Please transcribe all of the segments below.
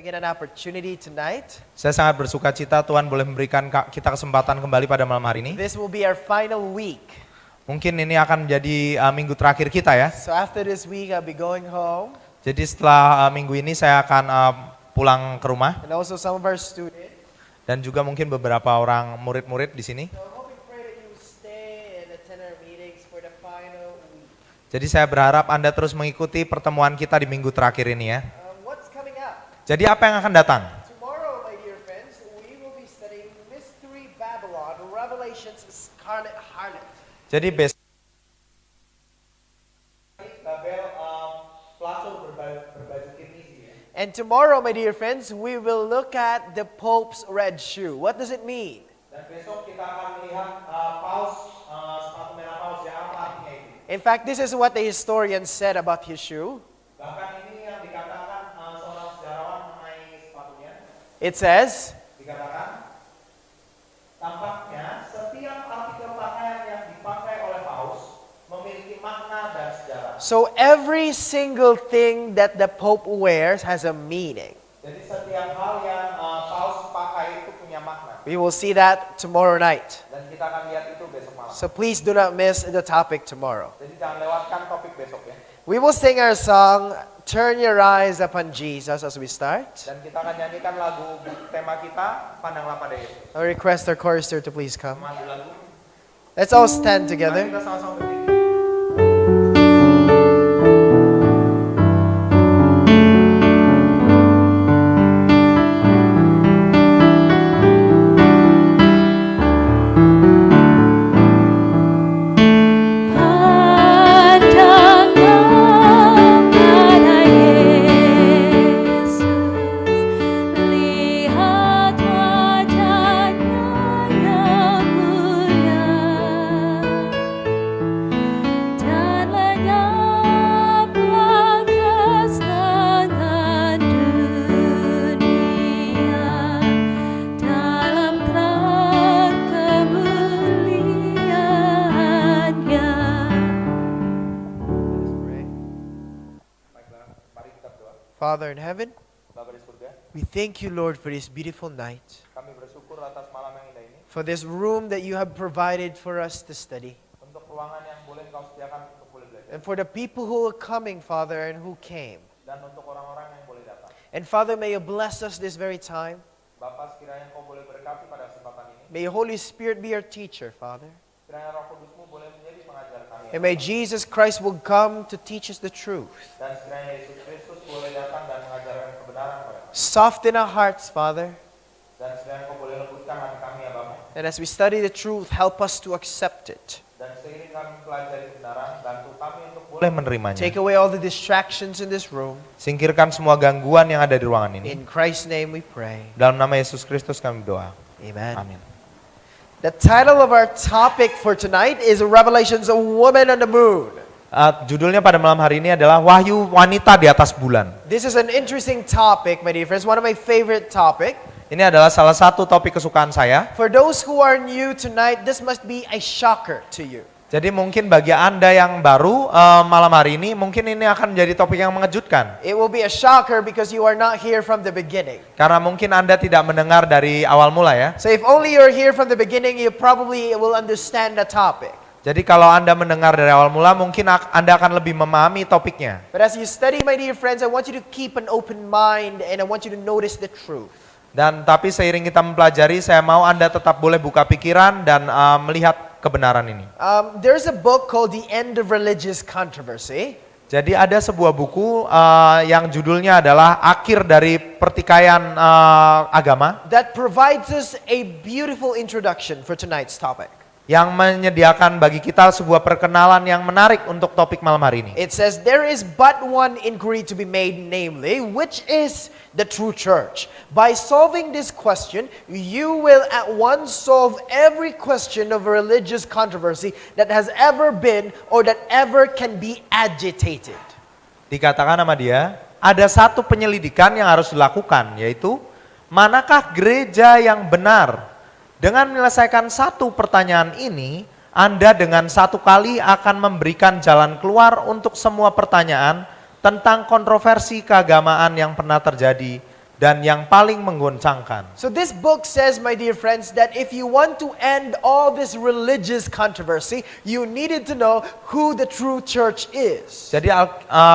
again an opportunity tonight. Saya sangat bersuka cita Tuhan boleh memberikan kita kesempatan kembali pada malam hari ini. This will be our final week. Mungkin ini akan menjadi minggu terakhir kita ya. So after this week, I'll be going home. Jadi setelah minggu ini saya akan pulang ke rumah. And also some of our students. Dan juga mungkin beberapa orang murid-murid di sini. So I hope and pray that you will stay and attend our meetings for the final week. Jadi saya berharap Anda terus mengikuti pertemuan kita di minggu terakhir ini ya. What's coming up? Jadi apa yang akan datang? Tomorrow, my dear friends, we will be studying Mystery Babylon, Revelation's Scarlet Harlot. Jadi besok Babel pelacur berbaju kirmisi ya. And tomorrow, my dear friends, we will look at the Pope's red shoe. What does it mean? Dan besok kita akan melihat sepatu merah paus ya, apa artinya itu? In fact, this is what the historian said about his shoe. Bahkan ini yang dikatakan seorang sejarawan mengenai sepatunya. It says, Dikatakan, tampaknya setiap artikel pakaian yang dipakai oleh paus memiliki makna dan sejarah. so every single thing that the Pope wears has a meaning. Jadi setiap hal yang paus pakai itu punya makna. We will see that tomorrow night. Dan kita akan lihat itu besok malam. So please do not miss the topic tomorrow. Jadi jangan lewatkan topik besok ya. We will sing our song, Turn Your Eyes Upon Jesus, as we start. Dan kita akan nyanyikan lagu tema kita, Pandanglah pada Yesus. I request our chorister to please come. Maju lagu. Let's all stand Mari together. kita sama-sama berdiri. Father in heaven, Bapa di surga, we thank you, Lord, for this beautiful night, kami bersyukur atas malam yang indah ini, for this room that you have provided for us to study, untuk ruangan yang boleh Engkau sediakan untuk boleh belajar, and for the people who are coming, Father, and who came. dan untuk orang-orang yang boleh datang. And Father, may you bless us this very time. Bapa, sekiranya Engkau boleh berkati pada kesempatan ini, May your Holy Spirit be our teacher, Father. kiranya Roh Kudus-Mu boleh menjadi pengajar kami, And may Jesus Christ will come to teach us the truth. dan sekiranya Yesus Kristus boleh datang dan mengajarkan kebenaran kepada kami, Soften our hearts, Father. dan sekiranya Engkau boleh lembutkan hati kami ya Bapa, And as we study the truth, help us to accept it. dan seiring kami pelajari kebenaran, bantu kami untuk boleh menerimanya. Take away all the distractions in this room. Singkirkan semua gangguan yang ada di ruangan ini. In Christ's name we pray. Dalam nama Yesus Kristus kami berdoa. Amen. Amin. The title of our topic for tonight is Revelations, a Woman on the Moon. Judulnya pada malam hari ini adalah Wahyu Wanita di Atas Bulan. This is an interesting topic, my dear friends, one of my favorite topics. Ini adalah salah satu topik kesukaan saya. For those who are new tonight, this must be a shocker to you. Jadi mungkin bagi Anda yang baru malam hari ini, mungkin ini akan menjadi topik yang mengejutkan. It will be a shocker because you are not here from the beginning. Karena mungkin Anda tidak mendengar dari awal mula ya. So if only you're here from the beginning, you probably will understand the topic. Jadi kalau Anda mendengar dari awal mula, mungkin Anda akan lebih memahami topiknya. But as you study, my dear friends, I want you to keep an open mind and I want you to notice the truth. Dan tapi seiring kita mempelajari, saya mau Anda tetap boleh buka pikiran dan melihat kebenaran ini. There's a book called The End of Religious Controversy. Jadi ada sebuah buku yang judulnya adalah Akhir dari Pertikaian Agama, That provides us a beautiful introduction for tonight's topic. yang menyediakan bagi kita sebuah perkenalan yang menarik untuk topik malam hari ini. It says, there is but one inquiry to be made, namely, which is the true church. By solving this question, you will at once solve every question of a religious controversy that has ever been or that ever can be agitated. Dikatakan sama dia, ada satu penyelidikan yang harus dilakukan, yaitu manakah gereja yang benar? Dengan menyelesaikan satu pertanyaan ini, Anda dengan satu kali akan memberikan jalan keluar untuk semua pertanyaan tentang kontroversi keagamaan yang pernah terjadi dan yang paling menggoncangkan. So this book says, my dear friends, that if you want to end all this religious controversy, you needed to know who the true church is. Jadi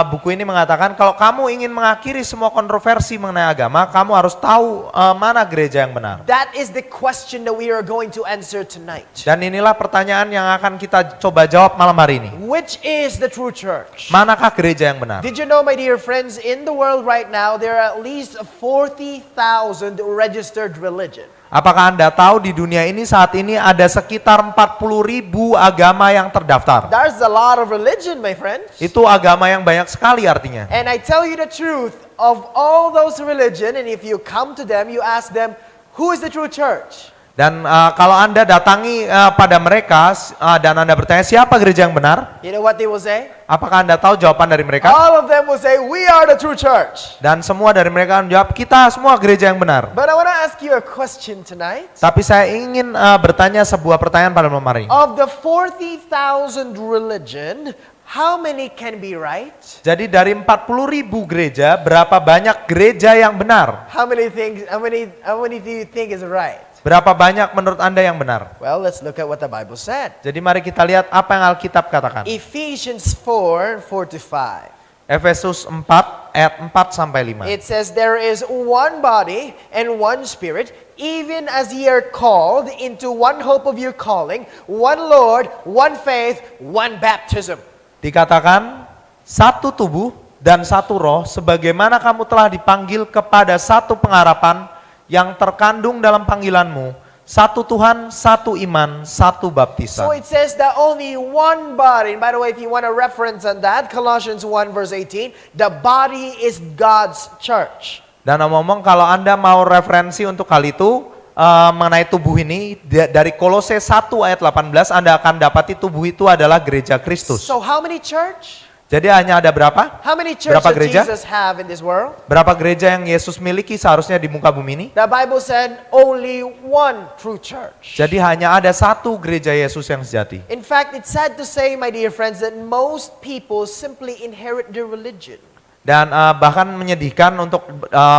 buku ini mengatakan kalau kamu ingin mengakhiri semua kontroversi mengenai agama, kamu harus tahu mana gereja yang benar. That is the question that we are going to answer tonight. Dan inilah pertanyaan yang akan kita coba jawab malam hari ini. Which is the true church? Manakah gereja yang benar? Did you know, my dear friends, in the world right now, there are at least 40,000 registered religion. Apakah Anda tahu di dunia ini saat ini ada sekitar 40.000 agama yang terdaftar? There's a lot of religion, my friends. Itu agama yang banyak sekali artinya. And I tell you the truth, of all those religion, and if you come to them, you ask them, who is the true church? Dan kalau Anda datangi pada mereka dan Anda bertanya siapa gereja yang benar? You know what they will say? Apakah Anda tahu jawaban dari mereka? All of them will say, we are the true church. Dan semua dari mereka menjawab, kita semua gereja yang benar. But I want to ask you a question tonight. Tapi saya ingin bertanya sebuah pertanyaan pada malam hari ini. Of the 40,000 religion, how many can be right? Jadi dari 40.000 gereja, berapa banyak gereja yang benar? How many do you think is right? Berapa banyak menurut Anda yang benar? Well, let's look at what the Bible said. Jadi mari kita lihat apa yang Alkitab katakan. Ephesians 4:4-5. Efesus 4 ayat 4 sampai 5. It says, there is one body and one spirit, even as ye are called into one hope of your calling, one Lord, one faith, one baptism. Dikatakan satu tubuh dan satu roh, sebagaimana kamu telah dipanggil kepada satu pengharapan yang terkandung dalam panggilanmu, satu Tuhan, satu iman, satu baptisan. So it says that only one body, and by the way, if you want a reference on that, Colossians 1:18, the body is God's church. Dan ngomong kalau Anda mau referensi untuk hal itu, mengenai tubuh ini, dari Kolose 1 ayat 18, Anda akan dapati tubuh itu adalah gereja Kristus. So how many church? Jadi hanya ada berapa? How many church Berapa does gereja? Jesus have in this world? Berapa gereja yang Yesus miliki seharusnya di muka bumi ini? The Bible said only one true church. Jadi hanya ada satu gereja Yesus yang sejati. In fact, it's sad to say, my dear friends, that most people simply inherit their religion. Dan bahkan menyedihkan untuk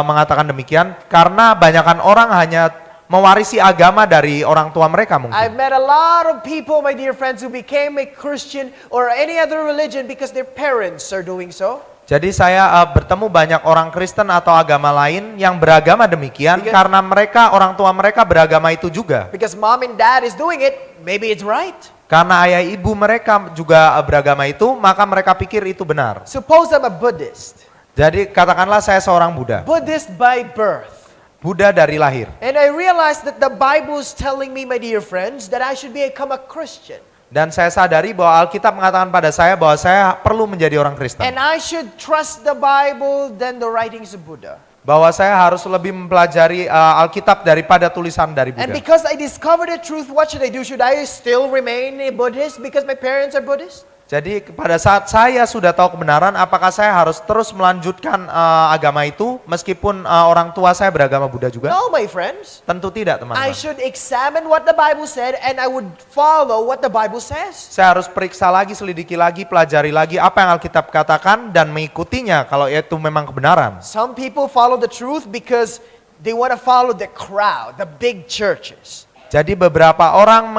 mengatakan demikian, karena banyakkan orang hanya mewarisi agama dari orang tua mereka I've mungkin. met a lot of people, my dear friends, who became a Christian or any other religion because their parents are doing so. Jadi saya bertemu banyak orang Kristen atau agama lain yang beragama demikian karena mereka, orang tua mereka beragama itu juga. Because mom and dad is doing it, maybe it's right. Karena ayah ibu mereka juga beragama itu, maka mereka pikir itu benar. Suppose I'm a Buddhist. Jadi katakanlah saya seorang Buddha. Buddhist by birth. Buddha dari lahir. And I realized that the Bible is telling me, my dear friends, that I should become a Christian. Dan saya sadari bahwa Alkitab mengatakan pada saya bahwa saya perlu menjadi orang Kristen. And I should trust the Bible than the writings of Buddha. Bahwa saya harus lebih mempelajari Alkitab daripada tulisan dari And Buddha. because I discovered the truth, what should I do? Should I still remain a Buddhist because my parents are Buddhist? Jadi pada saat saya sudah tahu kebenaran, apakah saya harus terus melanjutkan agama itu meskipun orang tua saya beragama Buddha juga? No, my friends. Tentu tidak, I teman-teman. should examine what the Bible said and I would follow what the Bible says. Saya harus periksa lagi, selidiki lagi, pelajari lagi apa yang Alkitab katakan dan mengikutinya kalau itu memang kebenaran. Some people follow the truth because they want to follow the crowd, the big churches. Jadi beberapa orang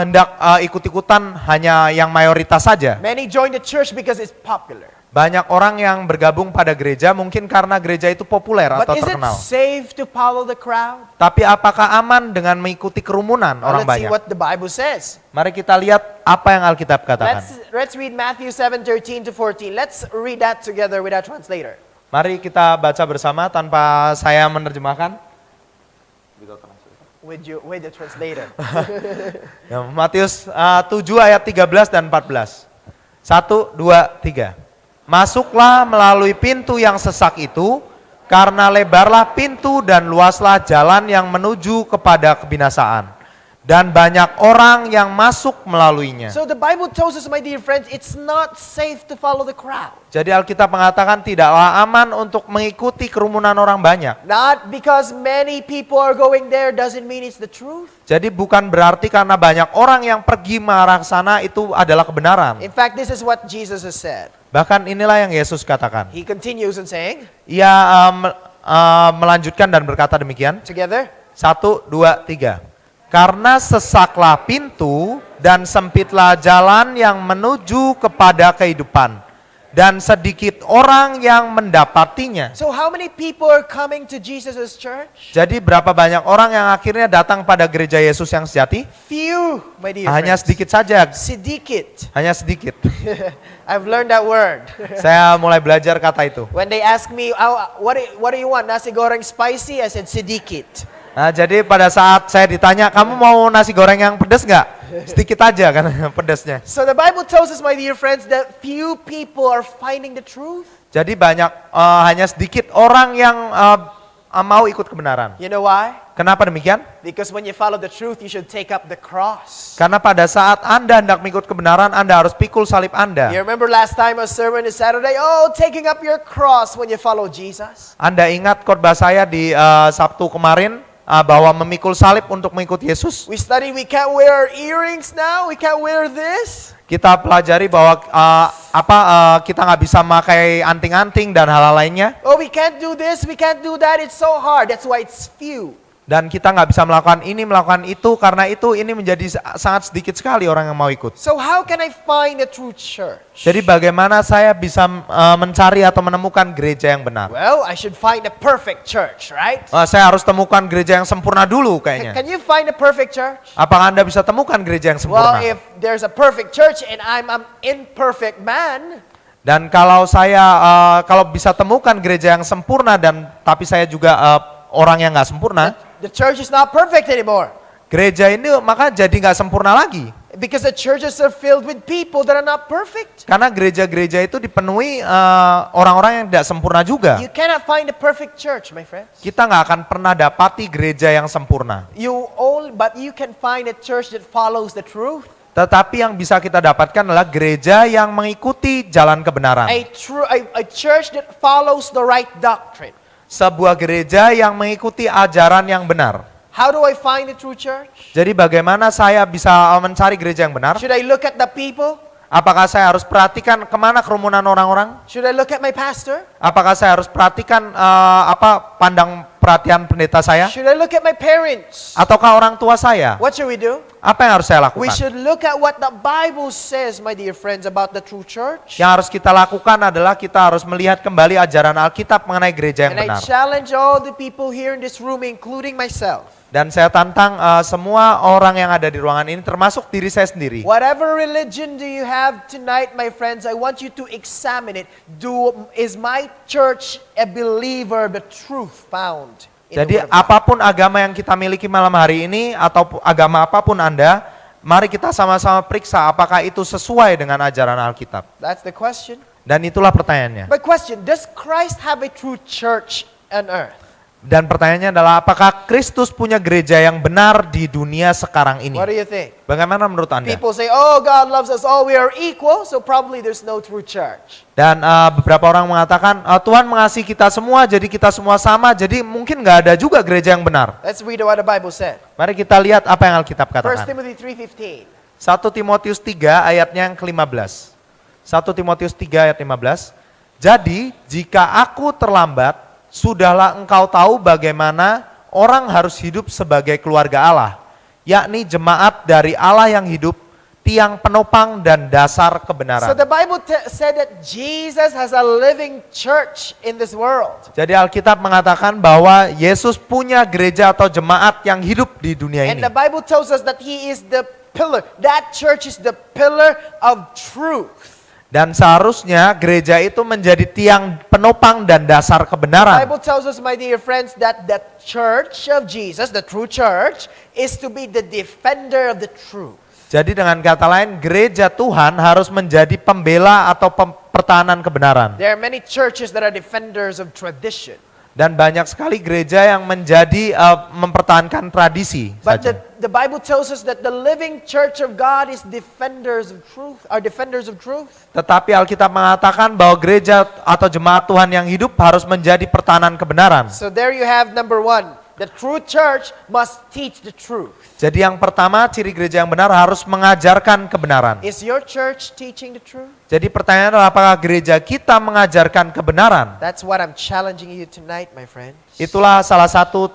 hendak ikut-ikutan hanya yang mayoritas saja. Many join the church because it's popular. Banyak orang yang bergabung pada gereja mungkin karena gereja itu populer But atau is it terkenal. safe to follow the crowd? Tapi apakah aman dengan mengikuti kerumunan orang Let's see banyak? what the Bible says. Mari kita lihat apa yang Alkitab katakan. Let's read Matthew 7:13-14. Let's read that together with our translator. Mari kita baca bersama tanpa saya menerjemahkan. With the translator. Ya, Matius 7 ayat 13 dan 14. 1, 2, 3. Masuklah melalui pintu yang sesak itu, karena lebarlah pintu dan luaslah jalan yang menuju kepada kebinasaan. Dan banyak orang yang masuk melaluinya. So the Bible tells us, my dear friends, it's not safe to follow the crowd. Jadi Alkitab mengatakan tidaklah aman untuk mengikuti kerumunan orang banyak. Not because many people are going there doesn't mean it's the truth. Jadi bukan berarti karena banyak orang yang pergi mengarah ke sana itu adalah kebenaran. In fact, this is what Jesus has said. Bahkan inilah yang Yesus katakan. He continues in saying, Ia melanjutkan dan berkata demikian. Together. 1, 2, 3. Karena sesaklah pintu dan sempitlah jalan yang menuju kepada kehidupan, dan sedikit orang yang mendapatinya. So how many people are coming to Jesus' church? Jadi berapa banyak orang yang akhirnya datang pada gereja Yesus yang sejati? Few, my dear Hanya friends. sedikit saja, Sidikit. hanya sedikit. I've learned that word. Saya mulai belajar kata itu. When they ask me, "Oh, what do you want? Nasi goreng spicy?" I said, sedikit. Nah, jadi pada saat saya ditanya, kamu mau nasi goreng yang pedas nggak? Sedikit aja kan pedasnya. So the Bible tells us, my dear friends, that few people are finding the truth. Jadi banyak, hanya sedikit orang yang mau ikut kebenaran. You know why? Kenapa demikian? Because when you follow the truth, you should take up the cross. Karena pada saat Anda hendak mengikut kebenaran, Anda harus pikul salib Anda. You remember last time a sermon is Saturday? Oh, taking up your cross when you follow Jesus. Anda ingat khotbah saya di Sabtu kemarin bahwa memikul salib untuk mengikut Yesus? We study we can't wear earrings now, we can't wear this. Kita pelajari bahwa kita nggak bisa memakai anting-anting dan hal-hal lainnya. Oh, we can't do this, we can't do that, it's so hard. That's why it's few. Dan kita nggak bisa melakukan ini, melakukan itu, karena itu ini menjadi sangat sedikit sekali orang yang mau ikut. So how can I find the true church? Jadi bagaimana saya bisa mencari atau menemukan gereja yang benar? Well, I should find a perfect church, right? Saya harus temukan gereja yang sempurna dulu kayaknya. Can you find a perfect church? Apakah Anda bisa temukan gereja yang Well, sempurna? if there's a perfect church and I'm an imperfect man, Dan kalau kalau bisa temukan gereja yang sempurna dan tapi saya juga orang yang nggak sempurna, the church is not perfect anymore. gereja ini maka jadi nggak sempurna lagi. Because the churches are filled with people that are not perfect. Karena gereja-gereja itu dipenuhi orang-orang yang tidak sempurna juga. You cannot find a perfect church, my friends. Kita nggak akan pernah dapati gereja yang sempurna. But you can find a church that follows the truth. Tetapi yang bisa kita dapatkan adalah gereja yang mengikuti jalan kebenaran. A church that follows the right doctrine. Sebuah gereja yang mengikuti ajaran yang benar. How do I find the true church? Jadi bagaimana saya bisa mencari gereja yang benar? Should I look at the people? Apakah saya harus perhatikan kemana kerumunan orang-orang? Should I look at my pastor? Apakah saya harus perhatikan pandang perhatian pendeta saya? Should I look at my parents? Ataukah orang tua saya? What should we do? Apa yang harus saya We lakukan? should look at what the Bible says, my dear friends, about the true church. Yang harus kita lakukan adalah kita harus melihat kembali ajaran Alkitab mengenai gereja yang And I benar. challenge all the people here in this room, including myself. Dan saya tantang semua orang yang ada di ruangan ini, termasuk diri saya sendiri. Whatever religion do you have tonight, my friends, I want you to examine it. Is my church a believer, the truth found in the Jadi Word of God? apapun agama yang kita miliki malam hari ini, atau agama apapun Anda, mari kita sama-sama periksa apakah itu sesuai dengan ajaran Alkitab. That's the question. Dan itulah pertanyaannya. But question, does Christ have a true church on earth? Dan pertanyaannya adalah apakah Kristus punya gereja yang benar di dunia sekarang ini? What do you think? Bagaimana menurut Anda? People say, oh, God loves us all, we are equal, so probably there's no true church. Dan beberapa orang mengatakan Tuhan mengasihi kita semua, jadi kita semua sama, jadi mungkin nggak ada juga gereja yang benar. Let's read what the Bible said. Mari kita lihat apa yang Alkitab 1 katakan. Timothy 3:15. 1 Timotius 3 ayatnya yang ke-15. 1 Timotius 3 ayat 15. Jadi jika aku terlambat, sudahlah engkau tahu bagaimana orang harus hidup sebagai keluarga Allah, yakni jemaat dari Allah yang hidup, tiang penopang dan dasar So kebenaran. the Bible said that Jesus has a living church in this world. Jadi Alkitab mengatakan bahwa Yesus punya gereja atau jemaat yang hidup di dunia And ini. the Bible tells us that He is the pillar. That church is the pillar of truth. Dan seharusnya gereja itu menjadi tiang penopang dan dasar The kebenaran. Bible tells us, my dear friends, that the church of Jesus, the true church, is to be the defender of the truth. Jadi dengan kata lain, gereja Tuhan harus menjadi pembela atau pertahanan kebenaran. There are many churches that are defenders of tradition. Dan banyak sekali gereja yang menjadi mempertahankan tradisi But saja. the Bible tells us that the living church of God is defenders of truth, are defenders of truth. Tetapi Alkitab mengatakan bahwa gereja atau jemaat Tuhan yang hidup harus menjadi pertahanan kebenaran. So there you have number one. The true church must teach the truth. Jadi yang pertama, ciri gereja yang benar harus mengajarkan kebenaran. Is your church teaching the truth? Jadi pertanyaan adalah apakah gereja kita mengajarkan kebenaran? That's what I'm challenging you tonight, my friends. Itulah salah satu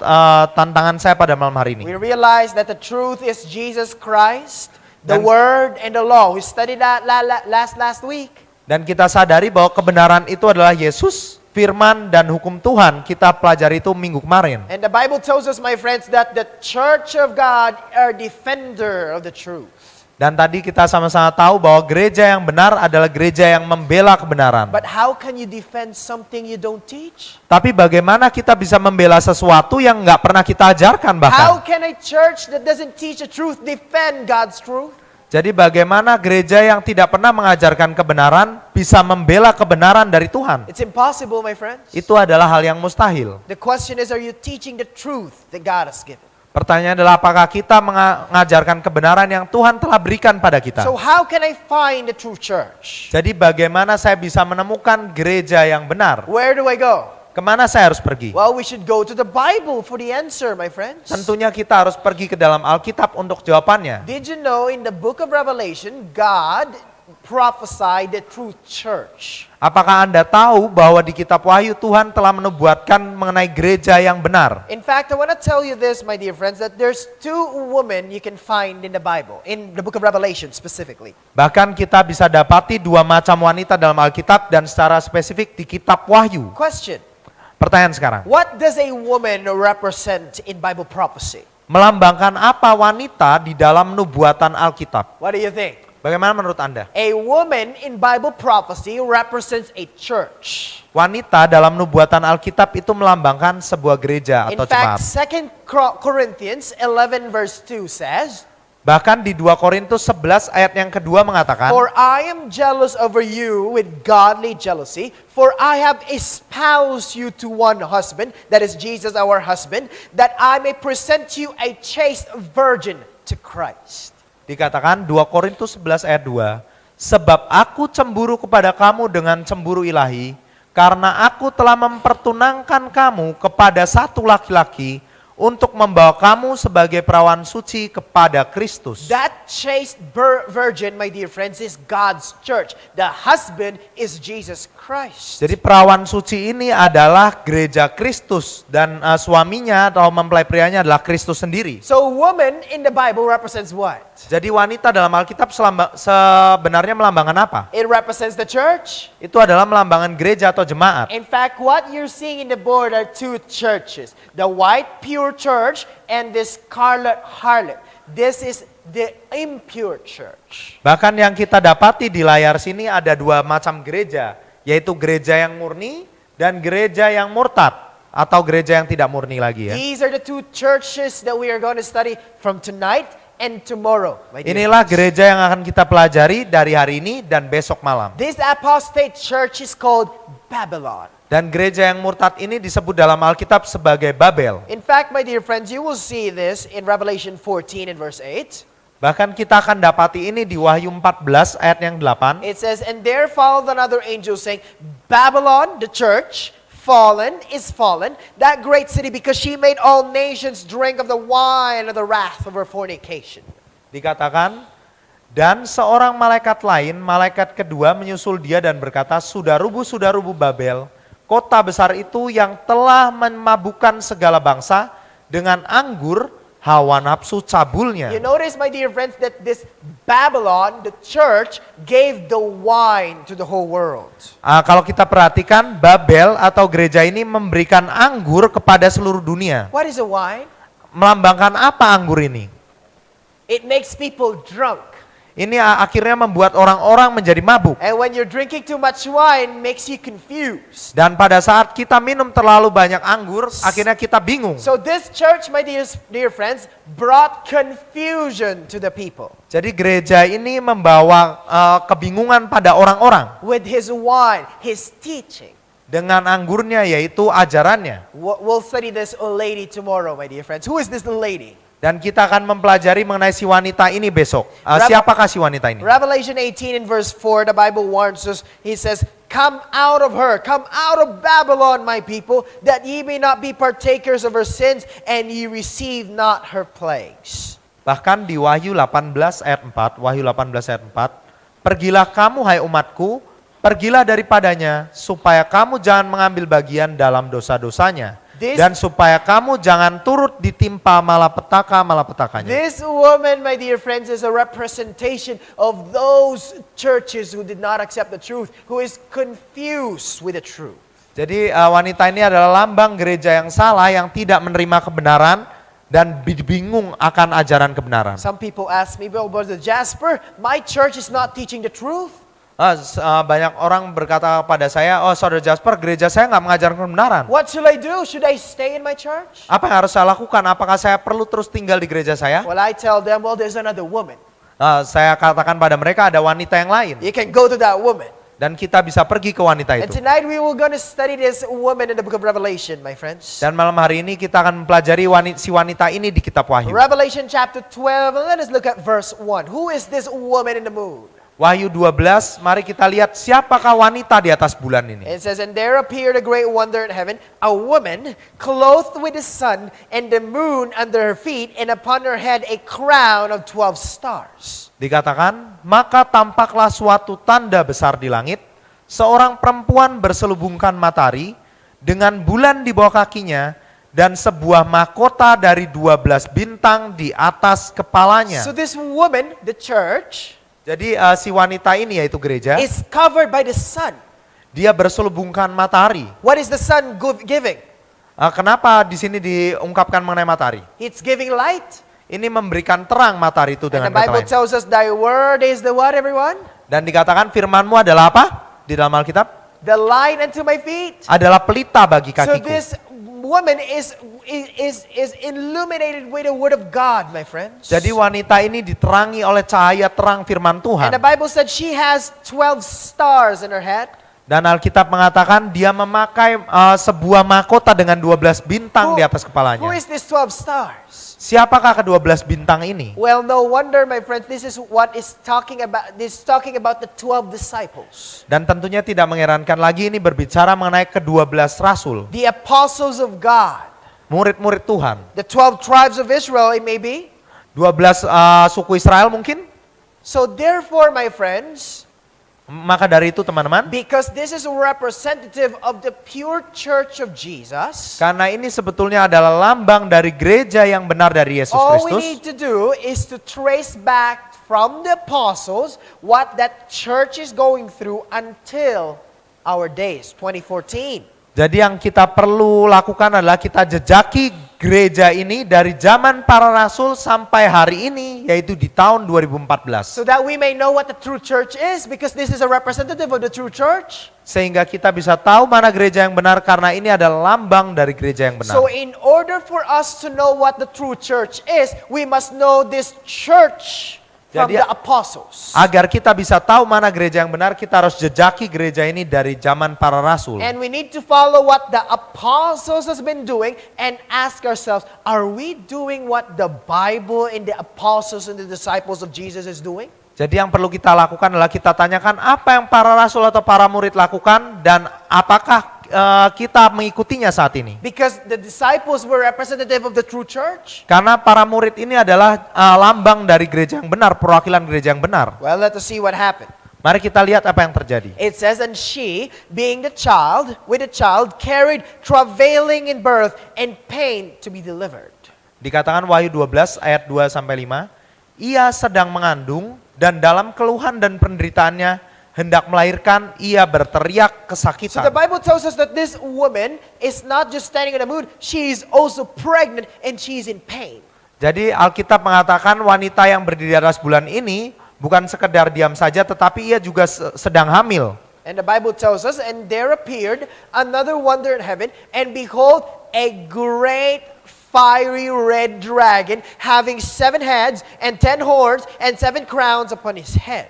tantangan saya pada malam hari We ini. realize that the truth is Jesus Christ, the Dan- Word and the law. We studied that last week. Dan kita sadari bahwa kebenaran itu adalah Yesus, firman dan hukum Tuhan. Kita pelajari itu minggu kemarin. And the Bible tells us, my friends, that the church of God are defender of the truth. Dan tadi kita sama-sama tahu bahwa gereja yang benar adalah gereja yang membela kebenaran. But how can you defend something you don't teach? Tapi bagaimana kita bisa membela sesuatu yang nggak pernah kita ajarkan How bahkan? can a church that doesn't teach the truth defend God's truth? Jadi bagaimana gereja yang tidak pernah mengajarkan kebenaran bisa membela kebenaran dari Tuhan? It's impossible, my friends. Itu adalah hal yang mustahil. The question is, are you teaching the truth that God has given? Pertanyaan adalah apakah kita mengajarkan kebenaran yang Tuhan telah berikan pada kita? So how can I find the true church? Jadi bagaimana saya bisa menemukan gereja yang benar? Where do I go? Kemana saya harus pergi? Well, we should go to the Bible for the answer, my friends. Tentunya kita harus pergi ke dalam Alkitab untuk jawabannya. Did you know in the book of Revelation, God prophesied the true church? Apakah Anda tahu bahwa di kitab Wahyu Tuhan telah menubuatkan mengenai gereja yang benar? In fact, I want to tell you this, my dear friends, that there's two women you can find in the Bible, in the book of Revelation specifically. Bahkan kita bisa dapati dua macam wanita dalam Alkitab dan secara spesifik di kitab Wahyu. Question, Pertanyaan sekarang, what does a woman represent in Bible prophecy? melambangkan apa wanita di dalam nubuatan Alkitab? What do you think? Bagaimana menurut Anda? A woman in Bible prophecy represents a church. Wanita dalam nubuatan Alkitab itu melambangkan sebuah gereja In atau fact, jemaat. 2 Corinthians 11 verse 2 says, Bahkan di 2 Korintus 11 ayat yang kedua mengatakan, for I am jealous over you with godly jealousy, for I have espoused you to one husband, that is Jesus our husband, that I may present you a chaste virgin to Christ. dikatakan 2 Korintus 11 ayat 2, sebab aku cemburu kepada kamu dengan cemburu ilahi, karena aku telah mempertunangkan kamu kepada satu laki-laki, untuk membawa kamu sebagai perawan suci kepada Kristus. That chaste virgin, my dear friends, is God's church. The husband is Jesus Christ. Jadi perawan suci ini adalah gereja Kristus dan suaminya atau mempelai prianya adalah Kristus sendiri. So woman in the Bible represents what? Jadi wanita dalam Alkitab sebenarnya melambangkan apa? It represents the church. Itu adalah melambangkan gereja atau jemaat. In fact, what you're seeing in the board are two churches. The white pure church and this scarlet harlot. This is the impure church. Bahkan yang kita dapati di layar sini ada dua macam gereja, yaitu gereja yang murni dan gereja yang murtad atau gereja yang tidak murni lagi ya. These are the two churches that we are going to study from tonight and tomorrow. My dear Inilah friends. gereja yang akan kita pelajari dari hari ini dan besok malam. This apostate church is called Babylon. Dan gereja yang murtad ini disebut dalam Alkitab sebagai Babel. In fact, my dear friends, you will see this in Revelation 14 and verse 8. Bahkan kita akan dapati ini di Wahyu 14 ayat yang 8. It says, and there followed another angel saying, Babylon, the church, fallen is fallen, that great city, because she made all nations drink of the wine of the wrath of her fornication. Dikatakan, dan seorang malaikat lain, malaikat kedua menyusul dia dan berkata, sudah rubuh Babel, kota besar itu yang telah memabukkan segala bangsa dengan anggur hawa nafsu cabulnya. You notice, my dear friends, that this Babylon, the church, gave the wine to the whole world. Kalau kita perhatikan, Babel atau gereja ini memberikan anggur kepada seluruh dunia. What is a wine? Melambangkan apa anggur ini? It makes people drunk. Ini akhirnya membuat orang-orang menjadi mabuk. And when you're drinking too much wine, makes you confused. Dan pada saat kita minum terlalu banyak anggur, akhirnya kita bingung. So this church, my dear friends, brought confusion to the people. Jadi gereja ini membawa kebingungan pada orang-orang With his wine, his teaching. dengan anggurnya, yaitu ajarannya. We'll study this lady tomorrow, my dear friends. Who is this lady? Dan kita akan mempelajari mengenai si wanita ini besok. Rab- Siapakah si wanita ini? Revelation 18 in verse 4, the Bible warns us. He says, "Come out of her, come out of Babylon, my people, that ye may not be partakers of her sins, and ye receive not her plagues." Bahkan di Wahyu 18 ayat 4, Wahyu 18 ayat 4, "Pergilah kamu hai umatku, pergilah daripadanya, supaya kamu jangan mengambil bagian dalam dosa-dosanya. Dan supaya kamu jangan turut ditimpa malapetaka-malapetakanya." This woman, my dear friends, is a representation of those churches who did not accept the truth, who is confused with the truth. Jadi wanita ini adalah lambang gereja yang salah, yang tidak menerima kebenaran dan bingung akan ajaran kebenaran. Some people ask me, "Well, Brother Jasper, my church is not teaching the truth." Banyak orang berkata pada saya, "Oh, Saudara Jasper, gereja saya nggak mengajarkan kebenaran. What should I do? Should I stay in my church? Apa yang harus saya lakukan? Apakah saya perlu terus tinggal di gereja saya?" Well, I tell them, well, there's another woman. Saya katakan pada mereka ada wanita yang lain. You can go to that woman. Dan kita bisa pergi ke wanita And itu. tonight we will going to study this woman in the book of Revelation, my friends. Dan malam hari ini kita akan mempelajari si wanita ini di kitab Wahyu. Revelation chapter 12, and let us look at verse 1. Who is this woman in the moon? Wahyu 12, mari kita lihat siapakah wanita di atas bulan ini. It says, "And there appeared a great wonder in heaven, a woman clothed with the sun and the moon under her feet, and upon her head a crown of 12 stars." Dikatakan, maka tampaklah suatu tanda besar di langit, seorang perempuan berselubungkan matahari dengan bulan di bawah kakinya, dan sebuah mahkota dari 12 bintang di atas kepalanya. So this woman, the church, Jadi si wanita ini yaitu gereja, is covered by the sun. dia berselubungkan matahari. What is the sun giving? Kenapa di sini diungkapkan mengenai matahari? It's giving light. Ini memberikan terang matahari itu And dengan the kata Bible lain. tells us thy word is the what, everyone? Dan dikatakan firmanmu adalah apa? Di dalam Alkitab The light unto my feet. adalah pelita bagi So kakiku. this woman is illuminated with the word of God, my friends. Jadi wanita ini diterangi oleh cahaya terang firman Tuhan. And the Bible said she has 12 stars in her head. Dan Alkitab mengatakan dia memakai sebuah mahkota dengan 12 bintang di atas Who kepalanya. is this 12 stars? Siapakah ke-12 bintang ini? Well, no wonder, my friends, this is what is talking about. This is talking about the 12 disciples. Dan tentunya tidak mengherankan lagi ini berbicara mengenai ke-12 rasul, The apostles of God. murid-murid Tuhan. The 12 tribes of Israel, it may be. 12 suku Israel mungkin. So therefore, my friends, Maka dari itu teman-teman, because this is a representative of the pure church of Jesus, karena ini sebetulnya adalah lambang dari gereja yang benar dari Yesus all we Kristus. need to do is to trace back from the apostles what that church is going through until our days, 2014. Jadi yang kita perlu lakukan adalah kita jejaki gereja ini dari zaman para rasul sampai hari ini, yaitu di tahun 2014. So that we may know what the true church is, because this is a representative of the true church. Sehingga kita bisa tahu mana gereja yang benar karena ini adalah lambang dari gereja yang benar. So in order for us to know what the true church is, we must know this church from Jadi, the apostles. Agar kita bisa tahu mana gereja yang benar, kita harus jejaki gereja ini dari zaman para rasul. And we need to follow what the apostles has been doing and ask ourselves, are we doing what the Bible and the apostles and the disciples of Jesus is doing? Jadi yang perlu kita lakukan adalah kita tanyakan apa yang para rasul atau para murid lakukan dan apakah kita mengikutinya saat ini. Because the disciples were representative of the true church. Karena para murid ini adalah lambang dari gereja yang benar, perwakilan gereja yang benar. Well, let us see what happened. Mari kita lihat apa yang terjadi. It says, and she, being the child, with the child, carried travailing in birth and pain to be delivered. Dikatakan Wahyu 12 ayat 2 sampai 5, ia sedang mengandung dan dalam keluhan dan penderitaannya hendak melahirkan, ia berteriak So the kesakitan. Bible tells us that this woman is not just standing in the moon, she is also pregnant and she is in pain. Jadi Alkitab mengatakan wanita yang berdiri di atas bulan ini bukan sekedar diam saja tetapi ia juga sedang hamil. And the Bible tells us, and there appeared another wonder in heaven, and behold, a great fiery red dragon, having 7 heads and 10 horns and 7 crowns upon his head.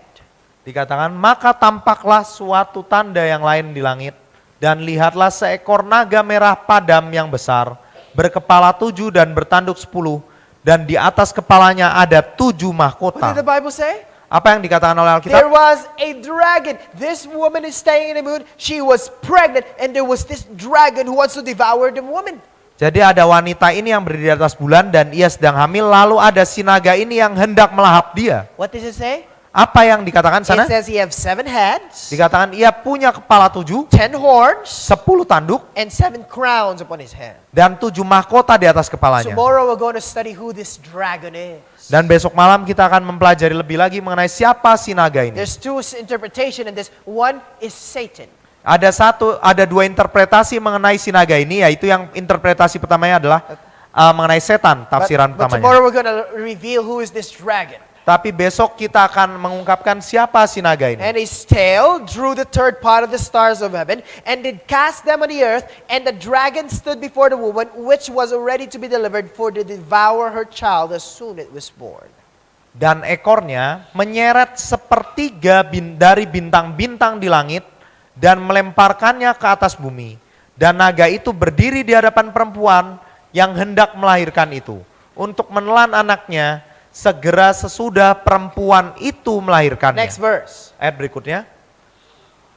Dikatakan, maka tampaklah suatu tanda yang lain di langit, dan lihatlah seekor naga merah padam yang besar, berkepala 7 dan bertanduk 10, dan di atas kepalanya ada 7 What mahkota. did the Bible say? Apa yang dikatakan oleh There Alkitab? was a dragon. This woman is staying in the moon. She was pregnant, and there was this dragon who wants to devour the woman. Jadi ada wanita ini yang berdiri di atas bulan dan ia sedang hamil, lalu ada si naga ini yang hendak melahap dia. What does it say? Apa yang dikatakan sana? It says he have 7 heads, Dikatakan ia punya kepala 7, 10 horns, 10 tanduk, and 7 crowns upon his head. dan 7 mahkota di atas kepalanya. Tomorrow we're going to study who this dragon is. Dan besok malam kita akan mempelajari lebih lagi mengenai siapa si naga ini. There's 2 interpretation in this. One is Satan. Ada 2 interpretasi mengenai si naga ini, yaitu yang interpretasi pertamanya adalah mengenai setan, tafsiran But pertamanya. tomorrow we're going to reveal who is this dragon. Tapi besok kita akan mengungkapkan siapa si naga ini. And his tail drew the third part of the stars of heaven, and did cast them on the earth, and the dragon stood before the woman, which was ready to be delivered, for to devour her child as soon it was born. Dan ekornya menyeret sepertiga dari bintang-bintang di langit dan melemparkannya ke atas bumi. Dan naga itu berdiri di hadapan perempuan yang hendak melahirkan itu, untuk menelan anaknya segera sesudah perempuan itu melahirkannya. Next verse. Ayat berikutnya.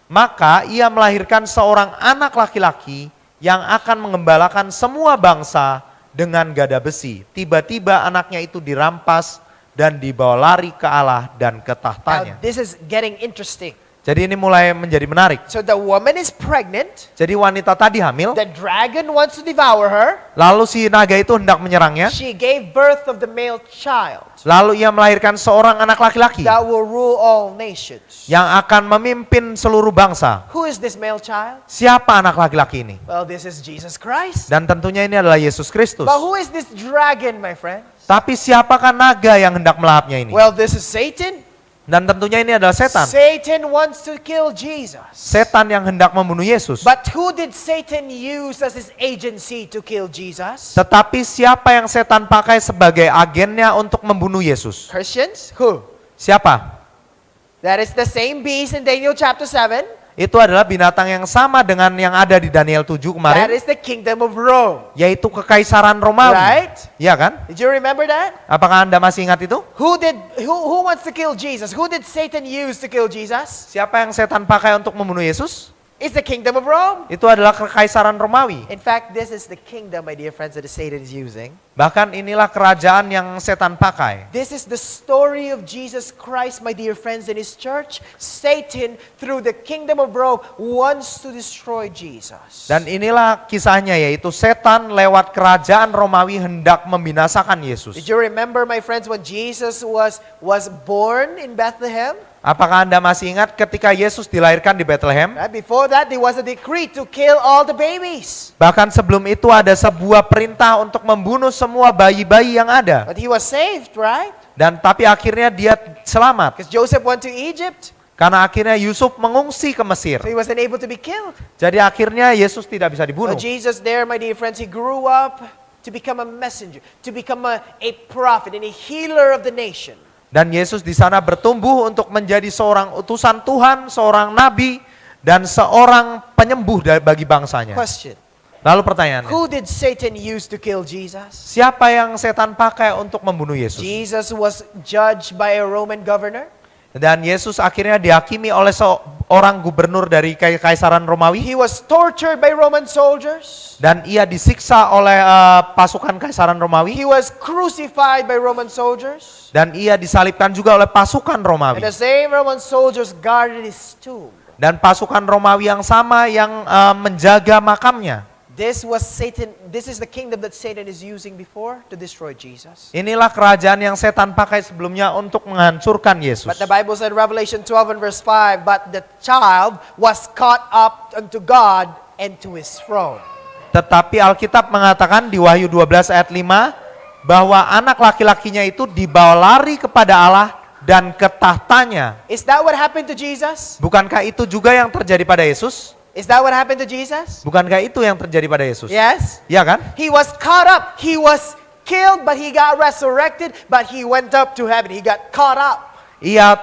Maka ia melahirkan seorang anak laki-laki yang akan mengembalakan semua bangsa dengan gada besi. Tiba-tiba anaknya itu dirampas dan dibawa lari ke Allah dan ke Now tahtanya. this is getting interesting. Jadi ini mulai menjadi menarik. So the woman is pregnant. Jadi wanita tadi hamil, The dragon wants to devour her. lalu si naga itu hendak menyerangnya, She gave birth of the male child lalu ia melahirkan seorang anak laki-laki that will rule all nations. yang akan memimpin seluruh bangsa. Who is this male child? Siapa anak laki-laki ini? Well, this is Jesus Christ. Dan tentunya ini adalah Yesus Kristus. But who is this dragon, my friend? Tapi siapakah naga yang hendak melahapnya ini? Well, this is Satan. Dan tentunya ini adalah setan. Satan wants to kill Jesus. Setan yang hendak membunuh Yesus. But who did Satan use as his agency to kill Jesus? Tetapi siapa yang setan pakai sebagai agennya untuk membunuh Yesus? Christians? Who? Siapa? That is the same beast in Daniel chapter 7. Itu adalah binatang yang sama dengan yang ada di Daniel 7 That kemarin, is the kingdom of Rome. yaitu kekaisaran Romawi. Right? Iya kan? Did you remember that? Apakah Anda masih ingat itu? Who wants to kill Jesus? Who did Satan use to kill Jesus? Siapa yang setan pakai untuk membunuh Yesus? It's the kingdom of Rome. Itu adalah kekaisaran Romawi. In fact, this is the kingdom, my dear friends, that Satan is using. Bahkan inilah kerajaan yang setan pakai. This is the story of Jesus Christ, my dear friends, in his church. Satan, through the kingdom of Rome, wants to destroy Jesus. Dan inilah kisahnya, yaitu setan lewat kerajaan Romawi hendak membinasakan Yesus. Did you remember, my friends, when Jesus was born in Bethlehem? Apakah Anda masih ingat ketika Yesus dilahirkan di Bethlehem? Right? Before that, there was a decree to kill all the babies. Bahkan sebelum itu ada sebuah perintah untuk membunuh semua bayi-bayi yang ada. But he was saved, right? Dan tapi akhirnya dia selamat. Because Joseph went to Egypt, Karena akhirnya Yusuf mengungsi ke Mesir. so he wasn't able to be killed. Jadi akhirnya Yesus tidak bisa dibunuh. But Jesus there, my dear friends, he grew up to become a messenger, to become a prophet and a healer of the nation. Dan Yesus di sana bertumbuh untuk menjadi seorang utusan Tuhan, seorang nabi, dan seorang penyembuh bagi bangsanya. Question. Lalu pertanyaannya, Who did Satan use to kill Jesus? siapa yang setan pakai untuk membunuh Yesus? Jesus was judged by a Roman governor. Dan Yesus akhirnya dihakimi oleh seorang gubernur dari Kaisaran Romawi. He was tortured by Roman soldiers. Dan ia disiksa oleh pasukan Kaisaran Romawi. He was crucified by Roman soldiers. Dan ia disalibkan juga oleh pasukan And Romawi. the same Roman soldiers guarded his tomb. Dan pasukan Romawi yang sama yang menjaga makamnya. This was Satan. This is the kingdom that Satan is using before to destroy Jesus. Inilah kerajaan yang setan pakai sebelumnya untuk menghancurkan Yesus. But the Bible said, Revelation 12 and verse 5, but the child was caught up unto God and to his throne. Tetapi Alkitab mengatakan di Wahyu 12 ayat 5 bahwa anak laki-lakinya itu dibawa lari kepada Allah dan ke tahtanya. Is that what happened to Jesus? Bukankah itu juga yang terjadi pada Yesus? Is that what happened to Jesus? Bukankah itu yang terjadi pada Yesus? Yes. Iya kan? He was caught up. He was killed, but he got resurrected, but he went up to heaven. He got caught up. Ia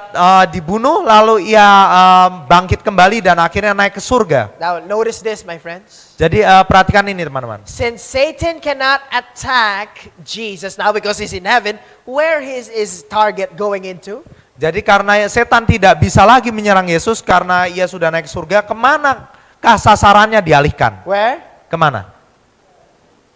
dibunuh lalu ia bangkit kembali dan akhirnya naik ke surga. Now notice this, my friends. Jadi perhatikan ini teman-teman. Since Satan cannot attack Jesus now because he's in heaven, where is his target going into? Jadi karena setan tidak bisa lagi menyerang Yesus karena ia sudah naik ke surga, kemanakah sasarannya dialihkan? Where? Kemana?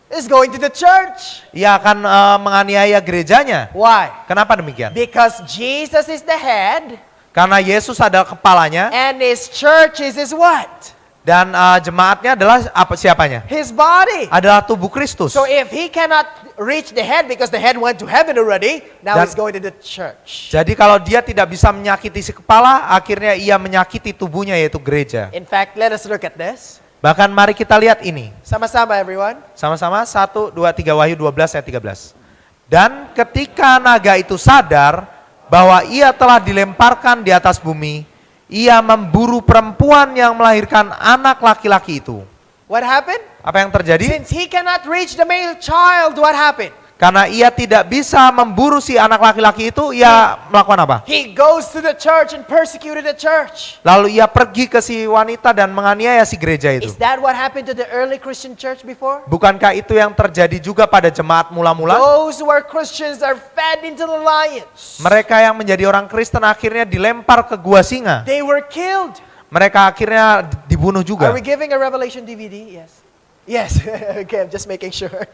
It's going to the church. Ia akan menganiaya gerejanya. Why? Kenapa demikian? Because Jesus is the head Karena Yesus adalah kepalanya and his church is his what? dan jemaatnya adalah siapanya? His body. Adalah tubuh Kristus. So if he cannot reach the head because the head went to heaven already, now Dan- he's going to the church. Jadi kalau dia tidak bisa menyakiti si kepala, akhirnya ia menyakiti tubuhnya yaitu gereja. In fact, let us look at this. Bahkan mari kita lihat ini. Sama-sama everyone. Sama-sama 1, 2, 3 Wahyu 12 ayat 13. Dan ketika naga itu sadar bahwa ia telah dilemparkan di atas bumi, ia memburu perempuan yang melahirkan anak laki-laki itu. What happened? Apa yang terjadi? Since he cannot reach the male child, what happened? Karena ia tidak bisa memburu si anak laki-laki itu, ia melakukan apa? He goes to the church and persecuted the church. Lalu ia pergi ke si wanita dan menganiaya si gereja itu. Is that what happened to the early Christian church before? Bukankah itu yang terjadi juga pada jemaat mula-mula? Those who are Christians are fed into the lions. Mereka yang menjadi orang Kristen akhirnya dilempar ke gua singa. They were killed. Mereka akhirnya dibunuh juga. Are we giving a Revelation DVD? Yes. Yes. Okay, I'm just making sure.